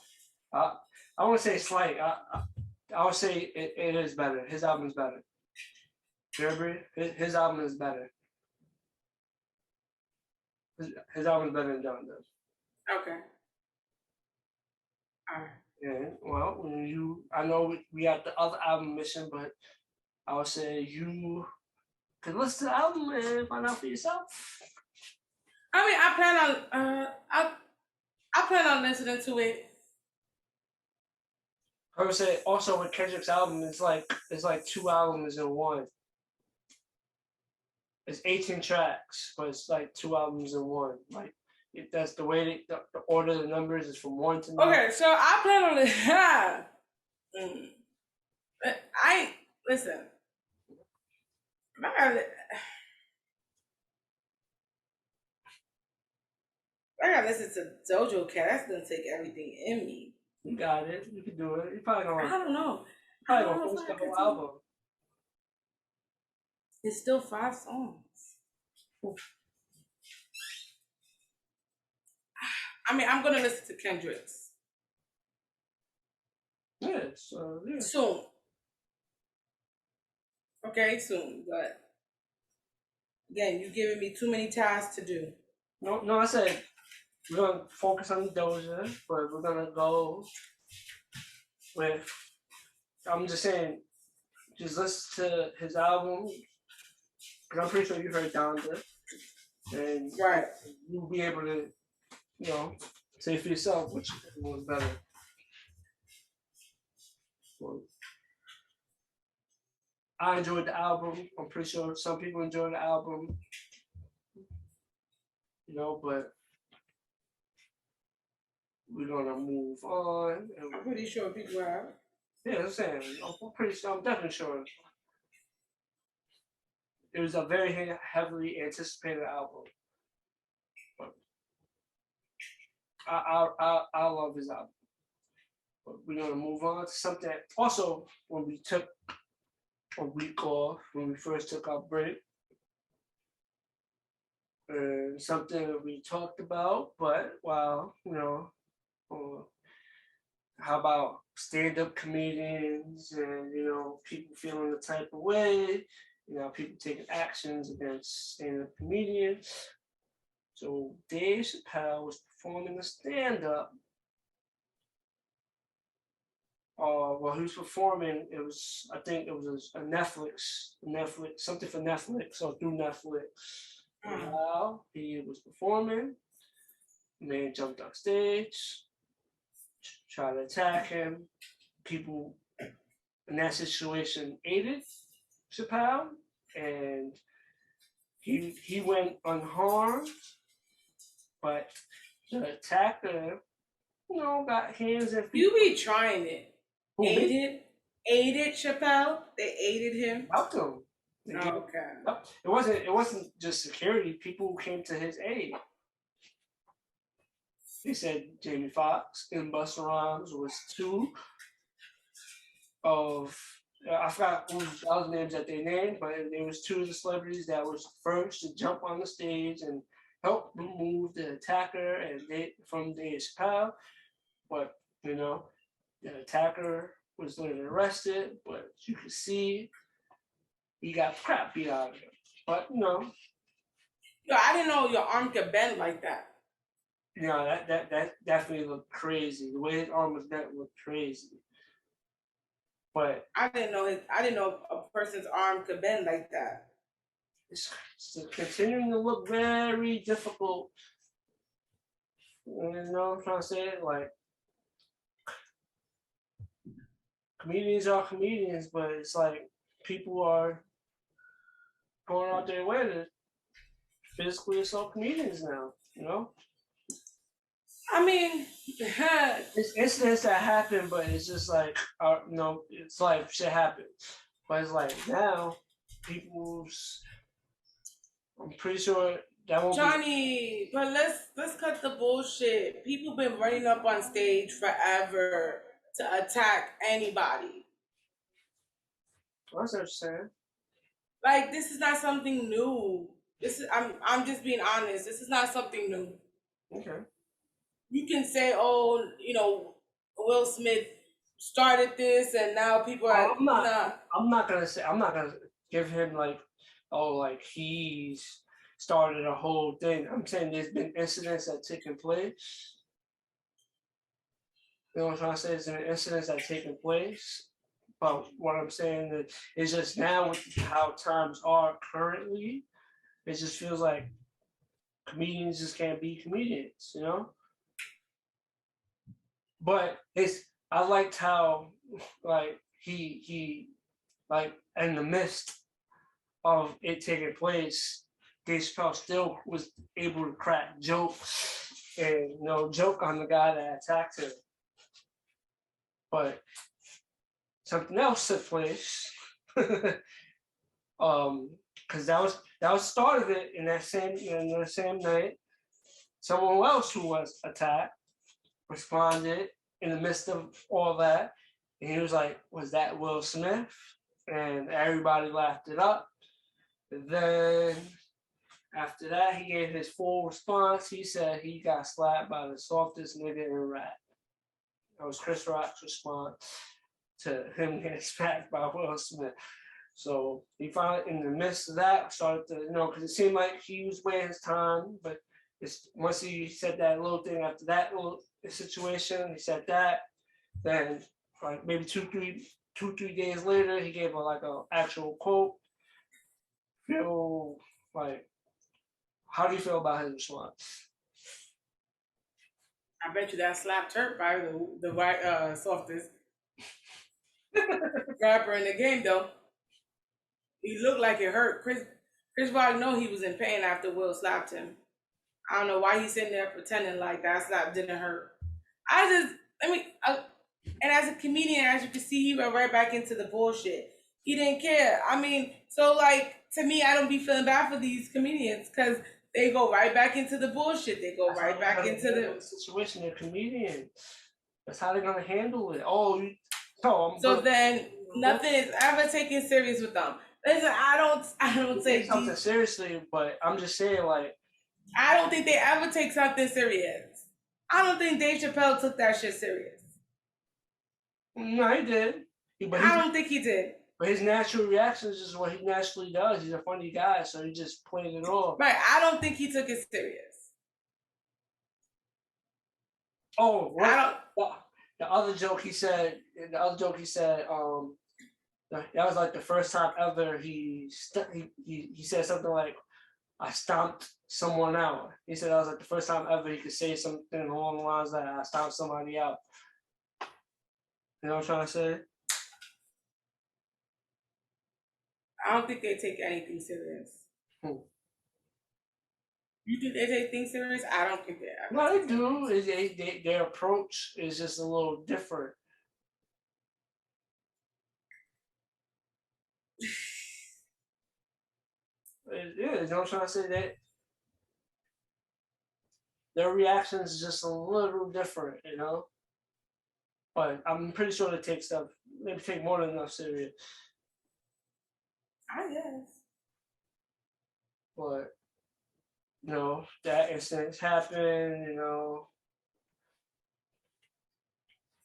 B: I want to say slight. I would say it is better. His album is better. You agree? His album is better. His album is better than John does.
C: Okay. All right.
B: Yeah. Well, I know we got the other album mission, but I would say you could listen to the album and find out for yourself.
C: I mean, I plan on listening to it.
B: I would say also with Kendrick's album, it's like 2 albums in one. It's 18 tracks, but it's like 2 albums in one. Like that's the way the order of the numbers is from 1 to 9.
C: Okay, so I plan on it. Listen. I gotta listen to Dojo Cat. That's gonna take everything in me.
B: You got it. You can do it. You probably gonna.
C: I don't know.
B: Probably gonna post the whole album.
C: It's still 5 songs. I mean, I'm gonna listen to Kendrick's.
B: Yeah. So yeah.
C: Soon. Okay, soon. But again, you're giving me too many tasks to do.
B: No, I said we're gonna focus on Doja, but we're gonna go with. I'm just saying, just listen to his album. Cause I'm pretty sure you heard Donda, and
C: right,
B: you'll be able to, say for yourself which one was better. Well, I enjoyed the album. I'm pretty sure some people enjoyed the album. But we're gonna move on.
C: I'm pretty sure people have.
B: Yeah, I'm saying. I'm definitely sure. It was a very heavily anticipated album. But I love his album. But we're gonna move on to something that also when we took a week off, when we first took our break, something that we talked about, but how about stand-up comedians and people feeling the type of way, people taking actions against stand-up comedians. So Dave Chapelle was performing a stand-up. While he was performing, I think it was a Netflix, something for Netflix or through Netflix. And while he was performing, the man jumped on stage, tried to attack him. People in that situation aided Chapelle, and he went unharmed, but the attacker, got hands and feet.
C: You be trying it. Aided Chapelle. They aided him.
B: Helped him.
C: Okay.
B: It wasn't just security. People came to his aid. He said Jamie Foxx and Busta Rhymes was 2 of I forgot all the names that they named, but there was 2 of the celebrities that was first to jump on the stage and help remove the attacker and from the Chapelle, but the attacker was later arrested, but you could see he got crap beat out of him. But
C: Yo, I didn't know your arm could bend like that.
B: that definitely looked crazy. The way his arm was bent looked crazy. But
C: I didn't know a person's arm could bend like that.
B: It's continuing to look very difficult. You know what I'm trying to say? Like, comedians are comedians, but it's like people are going out their way to physically assault comedians now,
C: I mean,
B: It's incidents that happen, but it's just like, it's like shit happens. But it's like now, I'm pretty sure that won't
C: Johnny, but let's cut the bullshit. People been running up on stage forever to attack anybody.
B: That's what you're saying.
C: Like, this is not something new. I'm just being honest. This is not something new.
B: Okay.
C: You can say, oh, Will Smith started this, and now people are.
B: I'm not gonna give him like, oh, like he's started a whole thing. I'm saying there's been incidents that taken place. You know what I'm trying to say? There's been incidents that taken place. But what I'm saying is just now with how times are currently, it just feels like comedians just can't be comedians, But I liked how like he like in the midst of it taking place, Dave Chappelle still was able to crack jokes and joke on the guy that attacked him. But something else took place. Because that was start of it in the same night. Someone else who was attacked responded in the midst of all that, and he was like, "Was that Will Smith?" And everybody laughed it up. And then after that, he gave his full response. He said he got slapped by the softest nigga in rap. That was Chris Rock's response to him getting smacked by Will Smith. So he finally, in the midst of that, started to, because it seemed like he was wasting his time. But once he said that little thing after that little situation, he said that. Then, like maybe two, 3 days later, he gave a actual quote. Feel like, how do you feel about his response?
C: I bet you that slapped hurt by the softest rapper in the game, though. He looked like it hurt. Chris Rock know he was in pain after Will slapped him. I don't know why he's sitting there pretending like that slap didn't hurt. And as a comedian, as you can see, he went right back into the bullshit. He didn't care. I mean, so like, to me, I don't be feeling bad for these comedians because they go right back into the bullshit. They go right back into the
B: situation. They're comedians. That's how they're gonna handle it.
C: So then nothing is ever taken serious with them. Listen, I don't take
B: something seriously, but I'm just saying, like,
C: I don't think they ever take something serious. I don't think Dave Chappelle took that shit serious.
B: No, he did.
C: I don't think he did.
B: But his natural reaction is just what he naturally does. He's a funny guy, so he just played it off.
C: Right. I don't think he took it serious.
B: Oh, the other joke he said, that was like the first time ever he said something like, I stomped someone out. He said that was like the first time ever he could say something along the lines that I stomped somebody out. You know what I'm trying to say?
C: I don't think they take anything serious. You think they take things serious? I don't think they ever.
B: No, they do. Their approach is just a little different. Yeah, you know what I'm trying to say? That their reaction is just a little different, But I'm pretty sure they take more than enough serious.
C: I guess.
B: But that incident happened.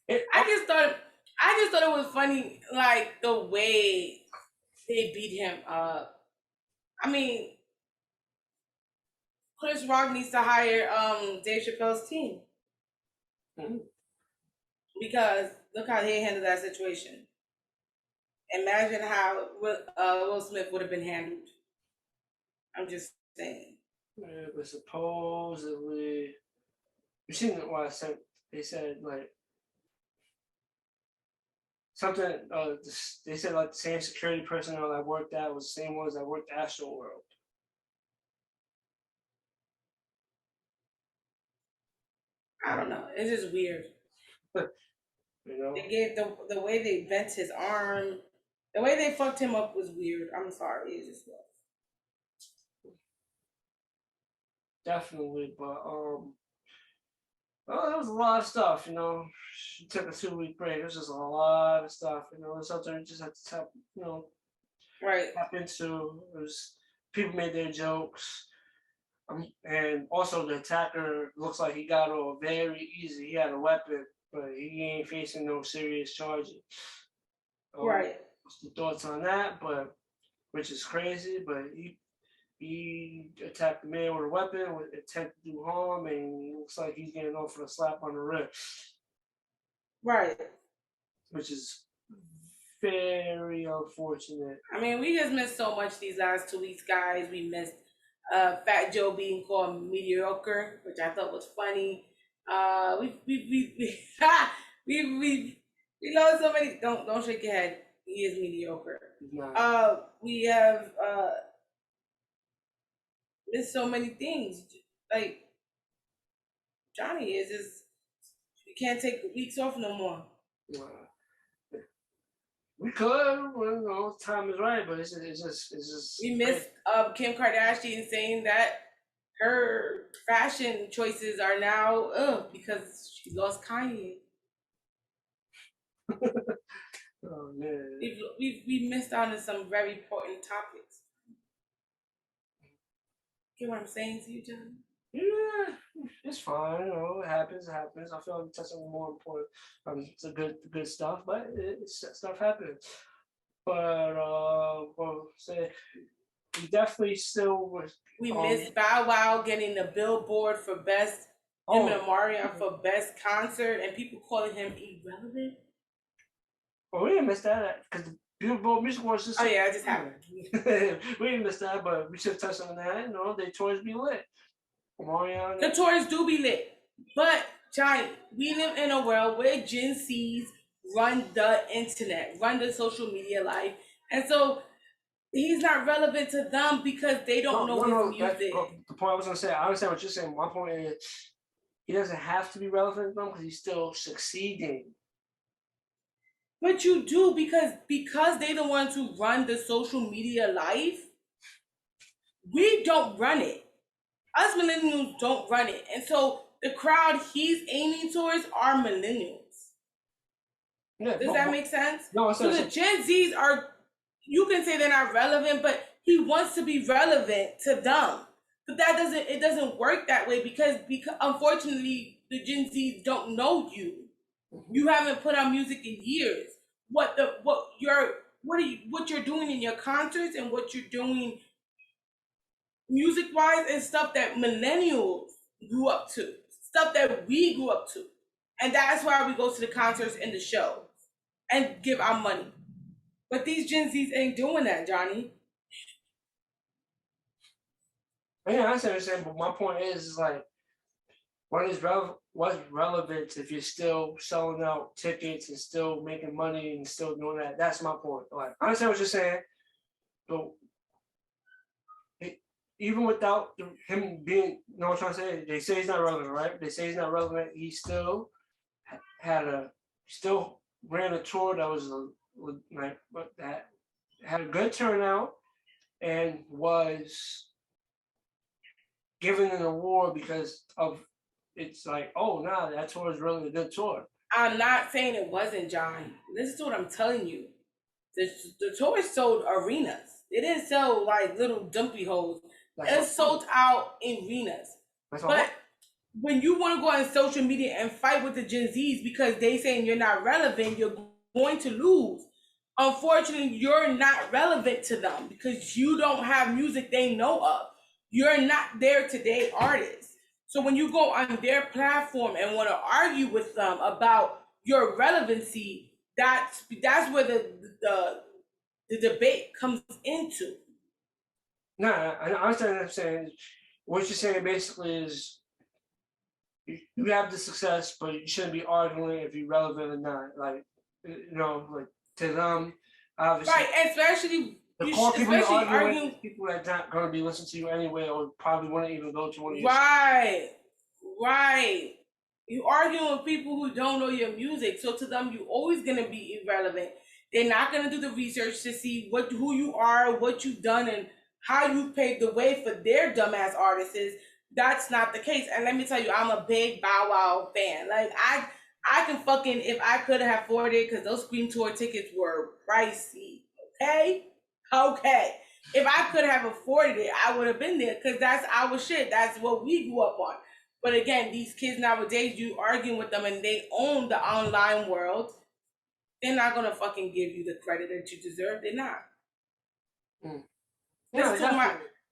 C: I just thought it was funny, like the way they beat him up. I mean, Chris Rock needs to hire Dave Chappelle's team because look how they handled that situation. Imagine how Will Smith would have been handled. I'm just saying.
B: It was supposedly. You seen what I said? They said like something. They said like the same security personnel that worked at was the same ones that worked at ASO World.
C: I don't know. It's just weird. They gave the way they bent his arm, the way they fucked him up was weird. I'm sorry, it just was.
B: Definitely, but well, there was a lot of stuff. She took a 2-week break. It was just a lot of stuff. It's something you just had to tap.
C: Right.
B: Tap into. It was people made their jokes. And also the attacker looks like he got off very easy. He had a weapon, but he ain't facing no serious charges.
C: Right.
B: What's the thoughts on that? But which is crazy. But he attacked the man with a weapon with intent to do harm, and looks like he's getting off for a slap on the wrist.
C: Right.
B: Which is very unfortunate.
C: I mean, we just missed so much these last 2 weeks, guys. We missed Fat Joe being called mediocre, which I thought was funny. We lost so many. Don't shake your head. He is mediocre. We have missed so many things. Like Johnny is just you can't take weeks off no more.
B: We could, when time is right, but it's just.
C: We missed Kim Kardashian saying that her fashion choices are now because she lost Kanye.
B: Oh man.
C: We missed out on some very important topics. Get what I'm saying to you, John?
B: Yeah, it's fine. It happens. I feel like touching on more important. It's a good stuff, but stuff happens. But well, say we definitely still was.
C: We missed Bow Wow getting the Billboard for best. Him and Omarion for best concert, and people calling him irrelevant.
B: Well, we didn't miss that because the Billboard Music Awards just.
C: Oh yeah, it just happened.
B: We didn't miss that, but we should touch on that. Their tours be lit. Omarion.
C: The tours do be lit, but Johnny, we live in a world where Gen Zs run the internet, run the social media life, and so he's not relevant to them because they don't know his music.
B: The point I was gonna say, I understand what you're saying. My point is, he doesn't have to be relevant to them because he's still succeeding.
C: But you do because they the ones who run the social media life. We don't run it. Us millennials don't run it, and so the crowd he's aiming towards are millennials. Yeah, does that make sense?
B: No,
C: so the Gen Zs are. You can say they're not relevant, but he wants to be relevant to them. But it doesn't work that way because unfortunately the Gen Zs don't know you. Mm-hmm. You haven't put out music in years. What you're doing in your concerts and what you're doing music wise and stuff that millennials grew up to, stuff that we grew up to. And that's why we go to the concerts and the shows and give our money. But these Gen Zs ain't doing that, Johnny.
B: Yeah, I understand what you're saying, but my point is like, what's relevant if you're still selling out tickets and still making money and still doing that? That's my point. Like, I understand what you're saying, but even without him being, what I'm trying to say? They say he's not relevant, right? They say he's not relevant. He still ran a tour that was that had a good turnout and was given an award because of it's like, that tour is really a good tour.
C: I'm not saying it wasn't, John. This is what I'm telling you. The tour sold arenas. It didn't sell like little dumpy holes. It's sold out in arenas. But when you want to go on social media and fight with the Gen Zs because they saying you're not relevant, you're going to lose. Unfortunately, you're not relevant to them because you don't have music they know of. You're not their today artist. So when you go on their platform and want to argue with them about your relevancy, that's where the debate comes into.
B: No, I understand what I'm saying. What you're saying basically is you have the success, but you shouldn't be arguing if you're relevant or not. Like, like to them, obviously.
C: Right, especially
B: the core people you're arguing with people that not going to be listening to you anyway, or probably wouldn't even go to one of your.
C: Right. You arguing with people who don't know your music, so to them you're always gonna be irrelevant. They're not gonna do the research to see who you are, what you've done, and how you paved the way for their dumbass artists. That's not the case. And let me tell you, I'm a big Bow Wow fan. Like I can fucking, if I could have afforded it, because those Scream Tour tickets were pricey. Okay. If I could have afforded it, I would have been there because that's our shit. That's what we grew up on. But again, these kids nowadays, you arguing with them and they own the online world. They're not gonna fucking give you the credit that you deserve. They're not.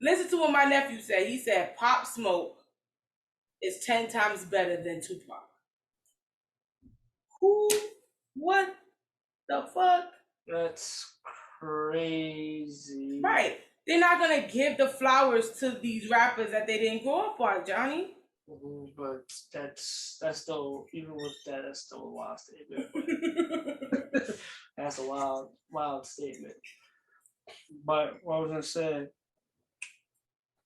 C: Listen to what my nephew said. He said Pop Smoke is 10 times better than Tupac. Who? What the fuck?
B: That's crazy.
C: Right. They're not gonna give the flowers to these rappers that they didn't grow up on, Johnny.
B: But that's still, even with that, that's still a wild statement. That's a wild statement. But what I was gonna say,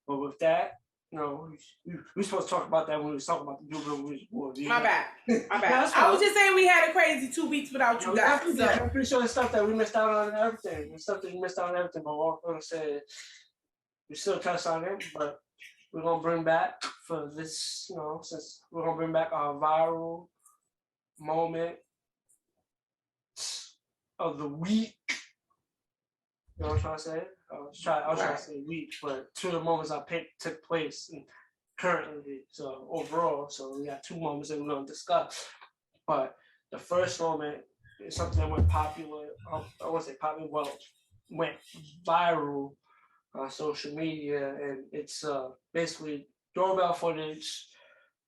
B: but with that, we're supposed to talk about that when we was talking about the Jubilee.
C: My bad. I was just saying we had a crazy 2 weeks without you guys.
B: I'm pretty sure the stuff that we missed out on and everything. The stuff that you missed out on everything, but what I'm gonna say, we still touched on it, but we're gonna bring back for this, since we're gonna bring back our viral moment of the week. You know what I'm trying to say? I was trying to say week, but 2 of the moments I picked took place currently. So overall, we got 2 moments that we're gonna discuss. But the first moment is something that went popular. I won't say popular, went viral on social media, and it's basically doorbell footage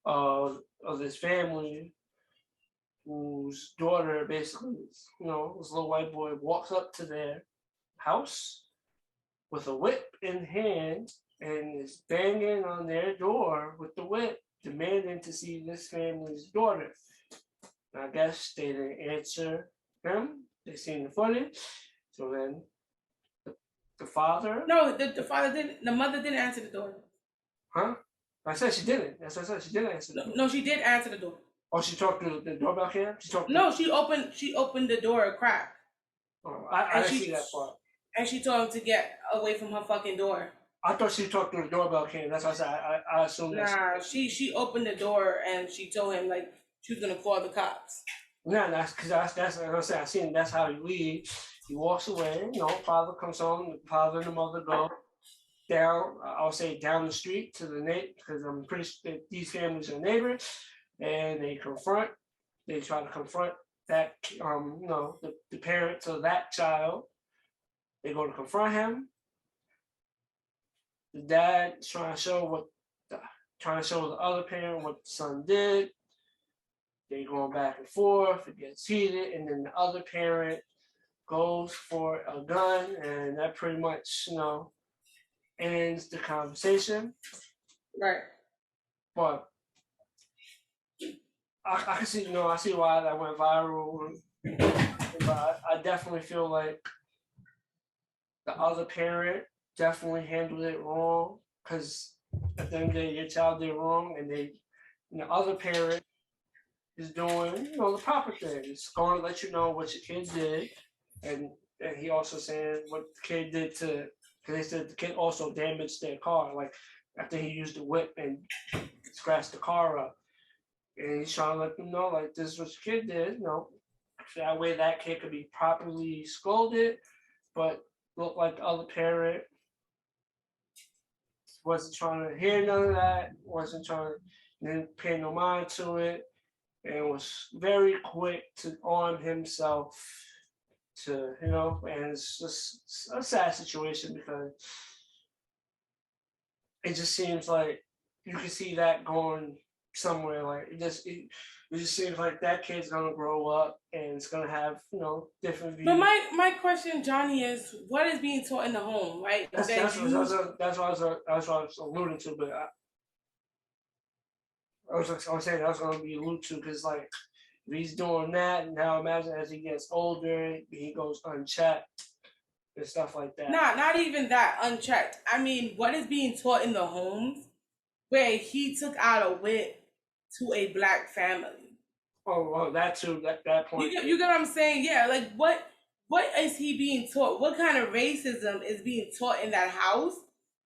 B: of this family whose daughter basically, this little white boy walks up to their house with a whip in hand and is banging on their door with the whip, demanding to see this family's daughter. And I guess they didn't answer him. They seen the footage, so then the father.
C: No, the father didn't. The mother didn't answer the door.
B: Huh? I said she didn't. That's what I said. She didn't answer the door.
C: No, she did answer the door.
B: Oh, she talked to the doorbell cam?
C: She opened the door a crack.
B: Oh, I didn't see that part.
C: And she told him to get away from her fucking door.
B: I thought she talked to the doorbell cam. That's what I said. I assumed that.
C: Nah, she opened the door and she told him like she was gonna call the cops.
B: Nah, that's because that's what I said. I seen that's how he leaves. He walks away. Father comes home. The father and the mother go down. I'll say down the street to the neighbor, because I'm pretty sure these families are neighbors, and they try to confront that the parents of that child. They go to confront him. The dad's trying to show the other parent what the son did. They going back and forth. It gets heated, and then the other parent goes for a gun, and that pretty much ends the conversation.
C: Right.
B: But I can see I see why that went viral. But I definitely feel like the other parent definitely handled it wrong, because at the end of the day, your child did wrong, and the other parent is doing the proper thing. It's going to let you know what your kid did, and he also saying what the kid did because they said the kid also damaged their car, like after he used the whip and scratched the car up, and he's trying to let them know like this is what your kid did. That way that kid could be properly scolded, but look like the other parent wasn't trying to hear none of that. Wasn't trying to, didn't pay no mind to it, and was very quick to arm himself to, and it's just a sad situation because it just seems like you can see that going somewhere. Like it just seems like that kid's gonna grow up and it's gonna have different views.
C: But my question, Johnny, is what is being taught in the home, right?
B: That's what I was alluding to, but I was saying that's gonna be alluded to because like if he's doing that, now imagine as he gets older, he goes unchecked and stuff like that.
C: Not even that unchecked. I mean, what is being taught in the homes where he took out a whip to a black family?
B: Oh, well, that too. That point.
C: You get what I'm saying? Yeah. Like, what is he being taught? What kind of racism is being taught in that house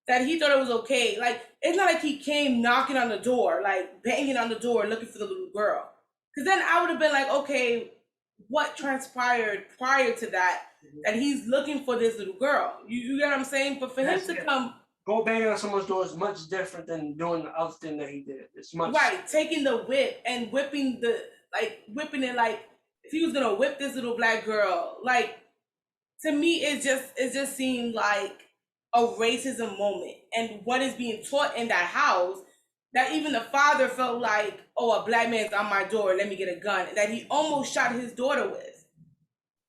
C: that he thought it was okay? Like, it's not like he came knocking on the door, like banging on the door, looking for the little girl. Because then I would have been like, okay, what transpired prior to that? That he's looking for this little girl. You get what I'm saying? But for him to come
B: go banging on someone's door is much different than doing the other thing that he did. It's much
C: right, taking the whip and whipping it like if he was gonna whip this little black girl. Like, to me it just seemed like a racism moment. And what is being taught in that house, that even the father felt like, oh, a black man's on my door, let me get a gun, that he almost shot his daughter with.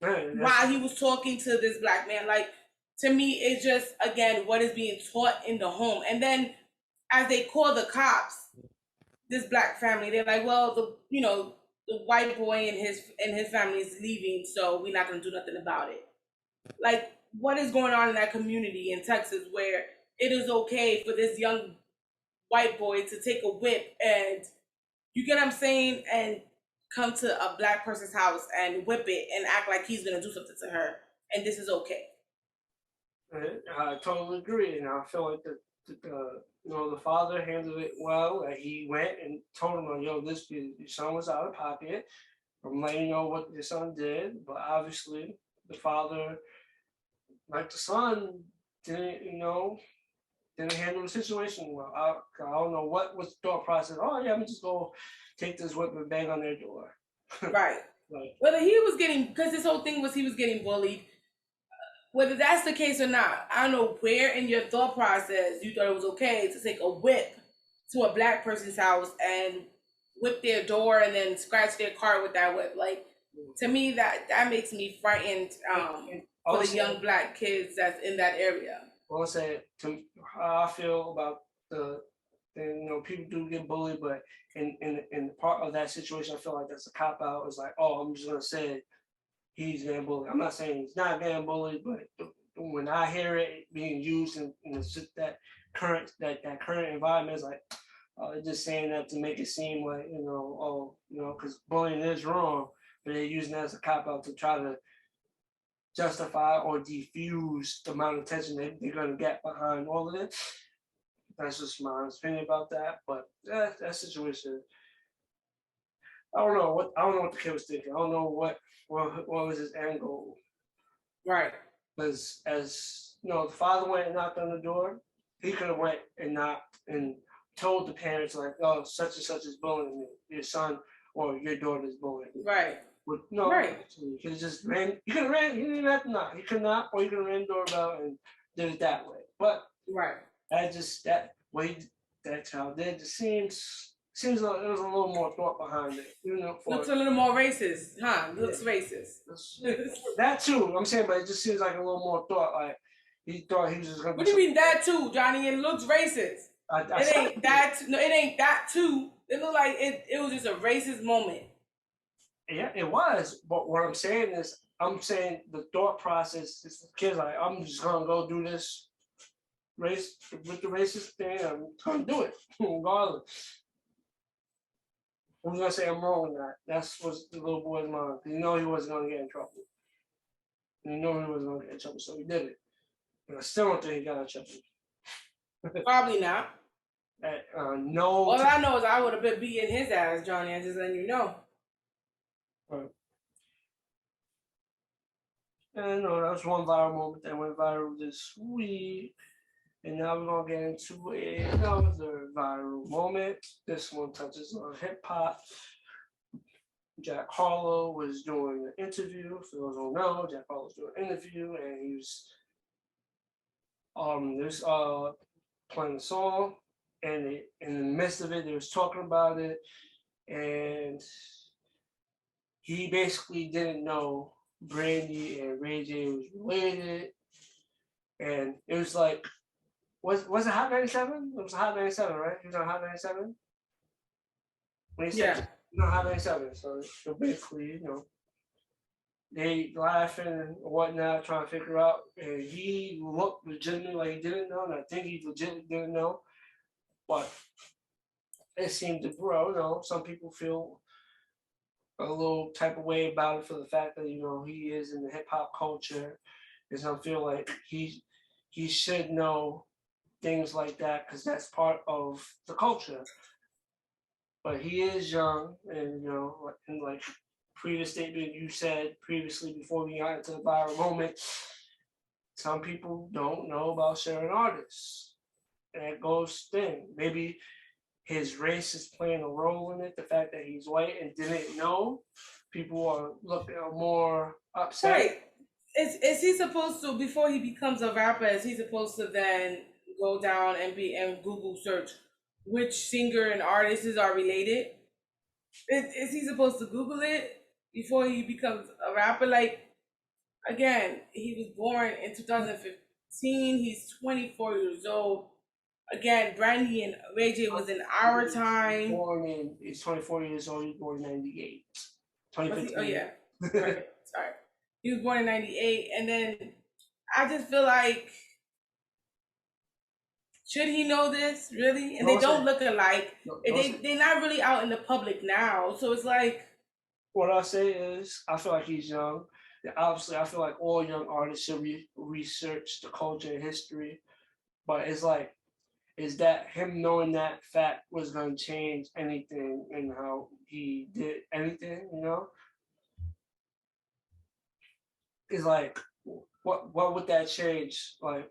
C: While he was talking to this black man. Like, to me, it's just, again, what is being taught in the home. And then as they call the cops, this black family, they're like, well, the white boy and his family is leaving, so we're not going to do nothing about it. Like, what is going on in that community in Texas where it is okay for this young white boy to take a whip and, you get what I'm saying, and come to a black person's house and whip it and act like he's gonna do something to her, and this is okay?
B: I totally agree, and I feel like the father handled it well. Like he went and told him, "Yo, your son was out of pocket. I'm letting you know what your son did." But obviously, the father, like the son, didn't handle the situation well. I don't know what was the thought process. Oh yeah, let me just go take this whip and bang on their door.
C: Right. Like, whether he was getting, because this whole thing was he was getting bullied. Whether that's the case or not, I don't know where in your thought process you thought it was okay to take a whip to a black person's house and whip their door and then scratch their car with that whip. Like, to me, that makes me frightened for the young black kids that's in that area.
B: I'll say how I feel about people do get bullied, but in part of that situation, I feel like that's a cop out. It's like, oh, I'm just gonna say he's getting bullied. I'm not saying he's not getting bullied, but when I hear it being used in that current environment, it's like they're just saying that to make it seem like because bullying is wrong, but they're using that as a cop out to try to justify or diffuse the amount of attention they're going to get behind all of it. That's just my opinion about that. But that situation, I don't know what the kid was thinking. I don't know what was his end goal.
C: Right.
B: Because as the father went and knocked on the door, he could have went and knocked and told the parents like, oh, such and such is bullying me, your son or your daughter is bullying me.
C: Right.
B: But no, right. He could have just ran. He could have ran. He didn't have to knock. He could not, or he could have ran the doorbell and did it that way. But
C: right,
B: that way that child did just seems like there was a little more thought behind it.
C: Looks a little more racist, huh? Looks racist.
B: That too. I'm saying, but it just seems like a little more thought. Like he thought he was just gonna.
C: What do you mean that too, Johnny? It looks racist. It ain't that. No, it ain't that too. It looked like it was just a racist moment.
B: Yeah, it was. But what I'm saying is, the thought process is the kids like, I'm just gonna go do this race with the racist thing. I'm gonna do it regardless. I'm gonna say I'm wrong with that. That's what's the little boy's mind. He know he wasn't gonna get in trouble. He knew he wasn't gonna get in trouble, so he did it. And I still don't think he got in trouble.
C: Probably not.
B: No.
C: All I know is I would have been beating his ass, Johnny. I'm just letting you know.
B: Right. And that was one viral moment that went viral this week. And now we're gonna get into another viral moment. This one touches on hip hop. Jack Harlow was doing an interview. For those who don't know, Jack Harlow was doing an interview, and he was playing a song, and in the midst of it, they was talking about it, and he basically didn't know Brandy and Ray J was related, and it was like, was it Hot 97? It was Hot 97, right? He was on Hot 97 when he said, Hot 97. So basically, they laughing and whatnot, trying to figure out, and he looked legitimately like he didn't know, and I think he legitimately didn't know, but it seemed to grow. Some people feel a little type of way about it for the fact that he is in the hip hop culture, and some feel like he should know things like that because that's part of the culture. But he is young, and in like previous statement you said previously before we got into the viral moment, some people don't know about certain artists, and it goes thing. Maybe his race is playing a role in it. The fact that he's white and didn't know, people are more upset.
C: Right. Is he supposed to, before he becomes a rapper, is he supposed to then go down and Google search which singer and artists are related? Is he supposed to Google it before he becomes a rapper? Like, again, he was born in 2015. He's 24 years old. Again, Brandy and Ray J was in our time.
B: He's 24 years old. He was born in 98. 2015.
C: Oh, yeah. Right. Sorry. He was born in 98. And then I just feel like, should he know this, really? And they don't look alike. They're not really out in the public now. So it's like...
B: What I say is, I feel like he's young. Obviously, I feel like all young artists should research the culture and history. But it's like, is that him knowing that fact was going to change anything in how he did anything, It's like, what would that change, like,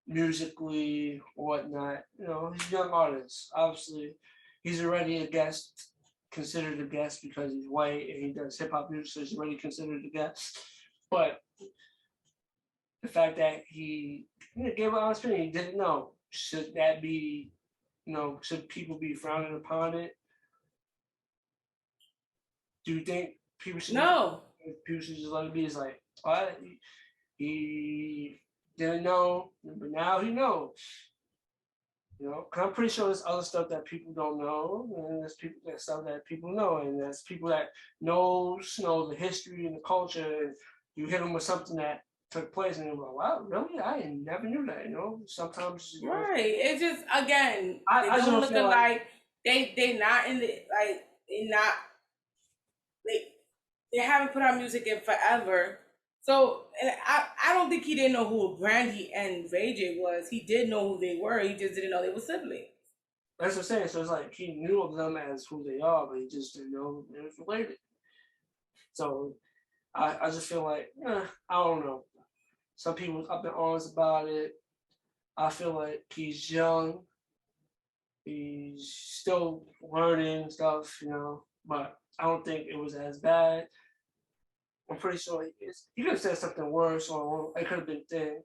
B: musically or whatnot? He's a young artist. Obviously, he's already a guest, considered a guest because he's white and he does hip-hop music, so he's already considered a guest. But the fact that he gave an honest opinion, he didn't know. Should that be, should people be frowning upon it? Do you think people should?
C: No.
B: People should just let it be. It's like, he didn't know, but now he knows. Cause I'm pretty sure there's other stuff that people don't know, and there's stuff that people know, and there's people that know the history and the culture, and you hit them with something that took place, and you're like, wow, really? I never knew that. Sometimes.
C: Right. It's just, again, they don't look alike. They not in the, like, they haven't put out music in forever. So, and I don't think he didn't know who Brandy and Ray J was. He did know who they were. He just didn't know they were siblings.
B: That's what I'm saying. So it's like he knew of them as who they are, but he just didn't know they were related. So I just feel like, I don't know. Some people up in arms about it. I feel like he's young. He's still learning stuff, but I don't think it was as bad. I'm pretty sure he could have said something worse, or it could have been thin,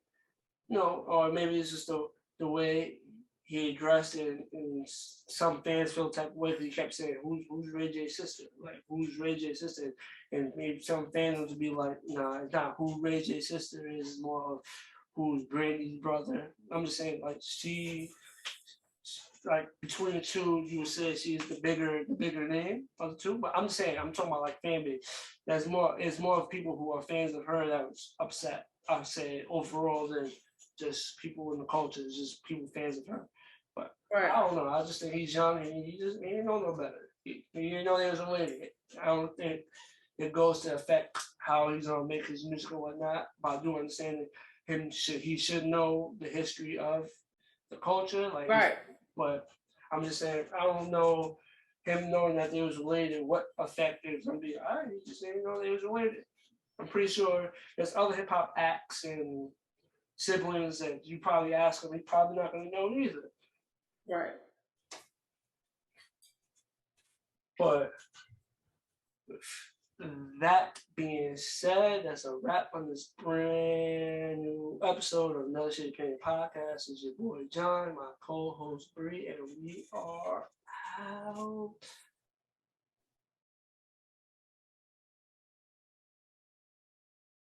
B: or maybe it's just the way he addressed it, and some fans feel the type of way because he kept saying, who's Ray J's sister? Like, who's Ray J's sister? And maybe some fans would be like, nah, it's not who Ray J's sister is, it's more of who's Brandy's brother. I'm just saying, like, like, between the two, you would say she's the bigger name of the two. But I'm saying, I'm talking about like fan base. It's more of people who are fans of her that was upset, I would say, overall, than just people in the culture. It's just people fans of her. But right. I don't know. I just think he's young and he don't know no better. He didn't know there was a lady. I don't think it goes to affect how he's gonna make his music or whatnot. But I do understand that he should know the history of the culture. Like, right. But I'm just saying, I don't know him knowing that they was related, what effect it was going to be. He just didn't know they was related. I'm pretty sure there's other hip hop acts and siblings that you probably ask them, they probably not going to know either.
C: Right.
B: But with that being said, that's a wrap on this brand new episode of Another Shit Opinion Podcast. It's your boy John, my co-host Bree, and we are out.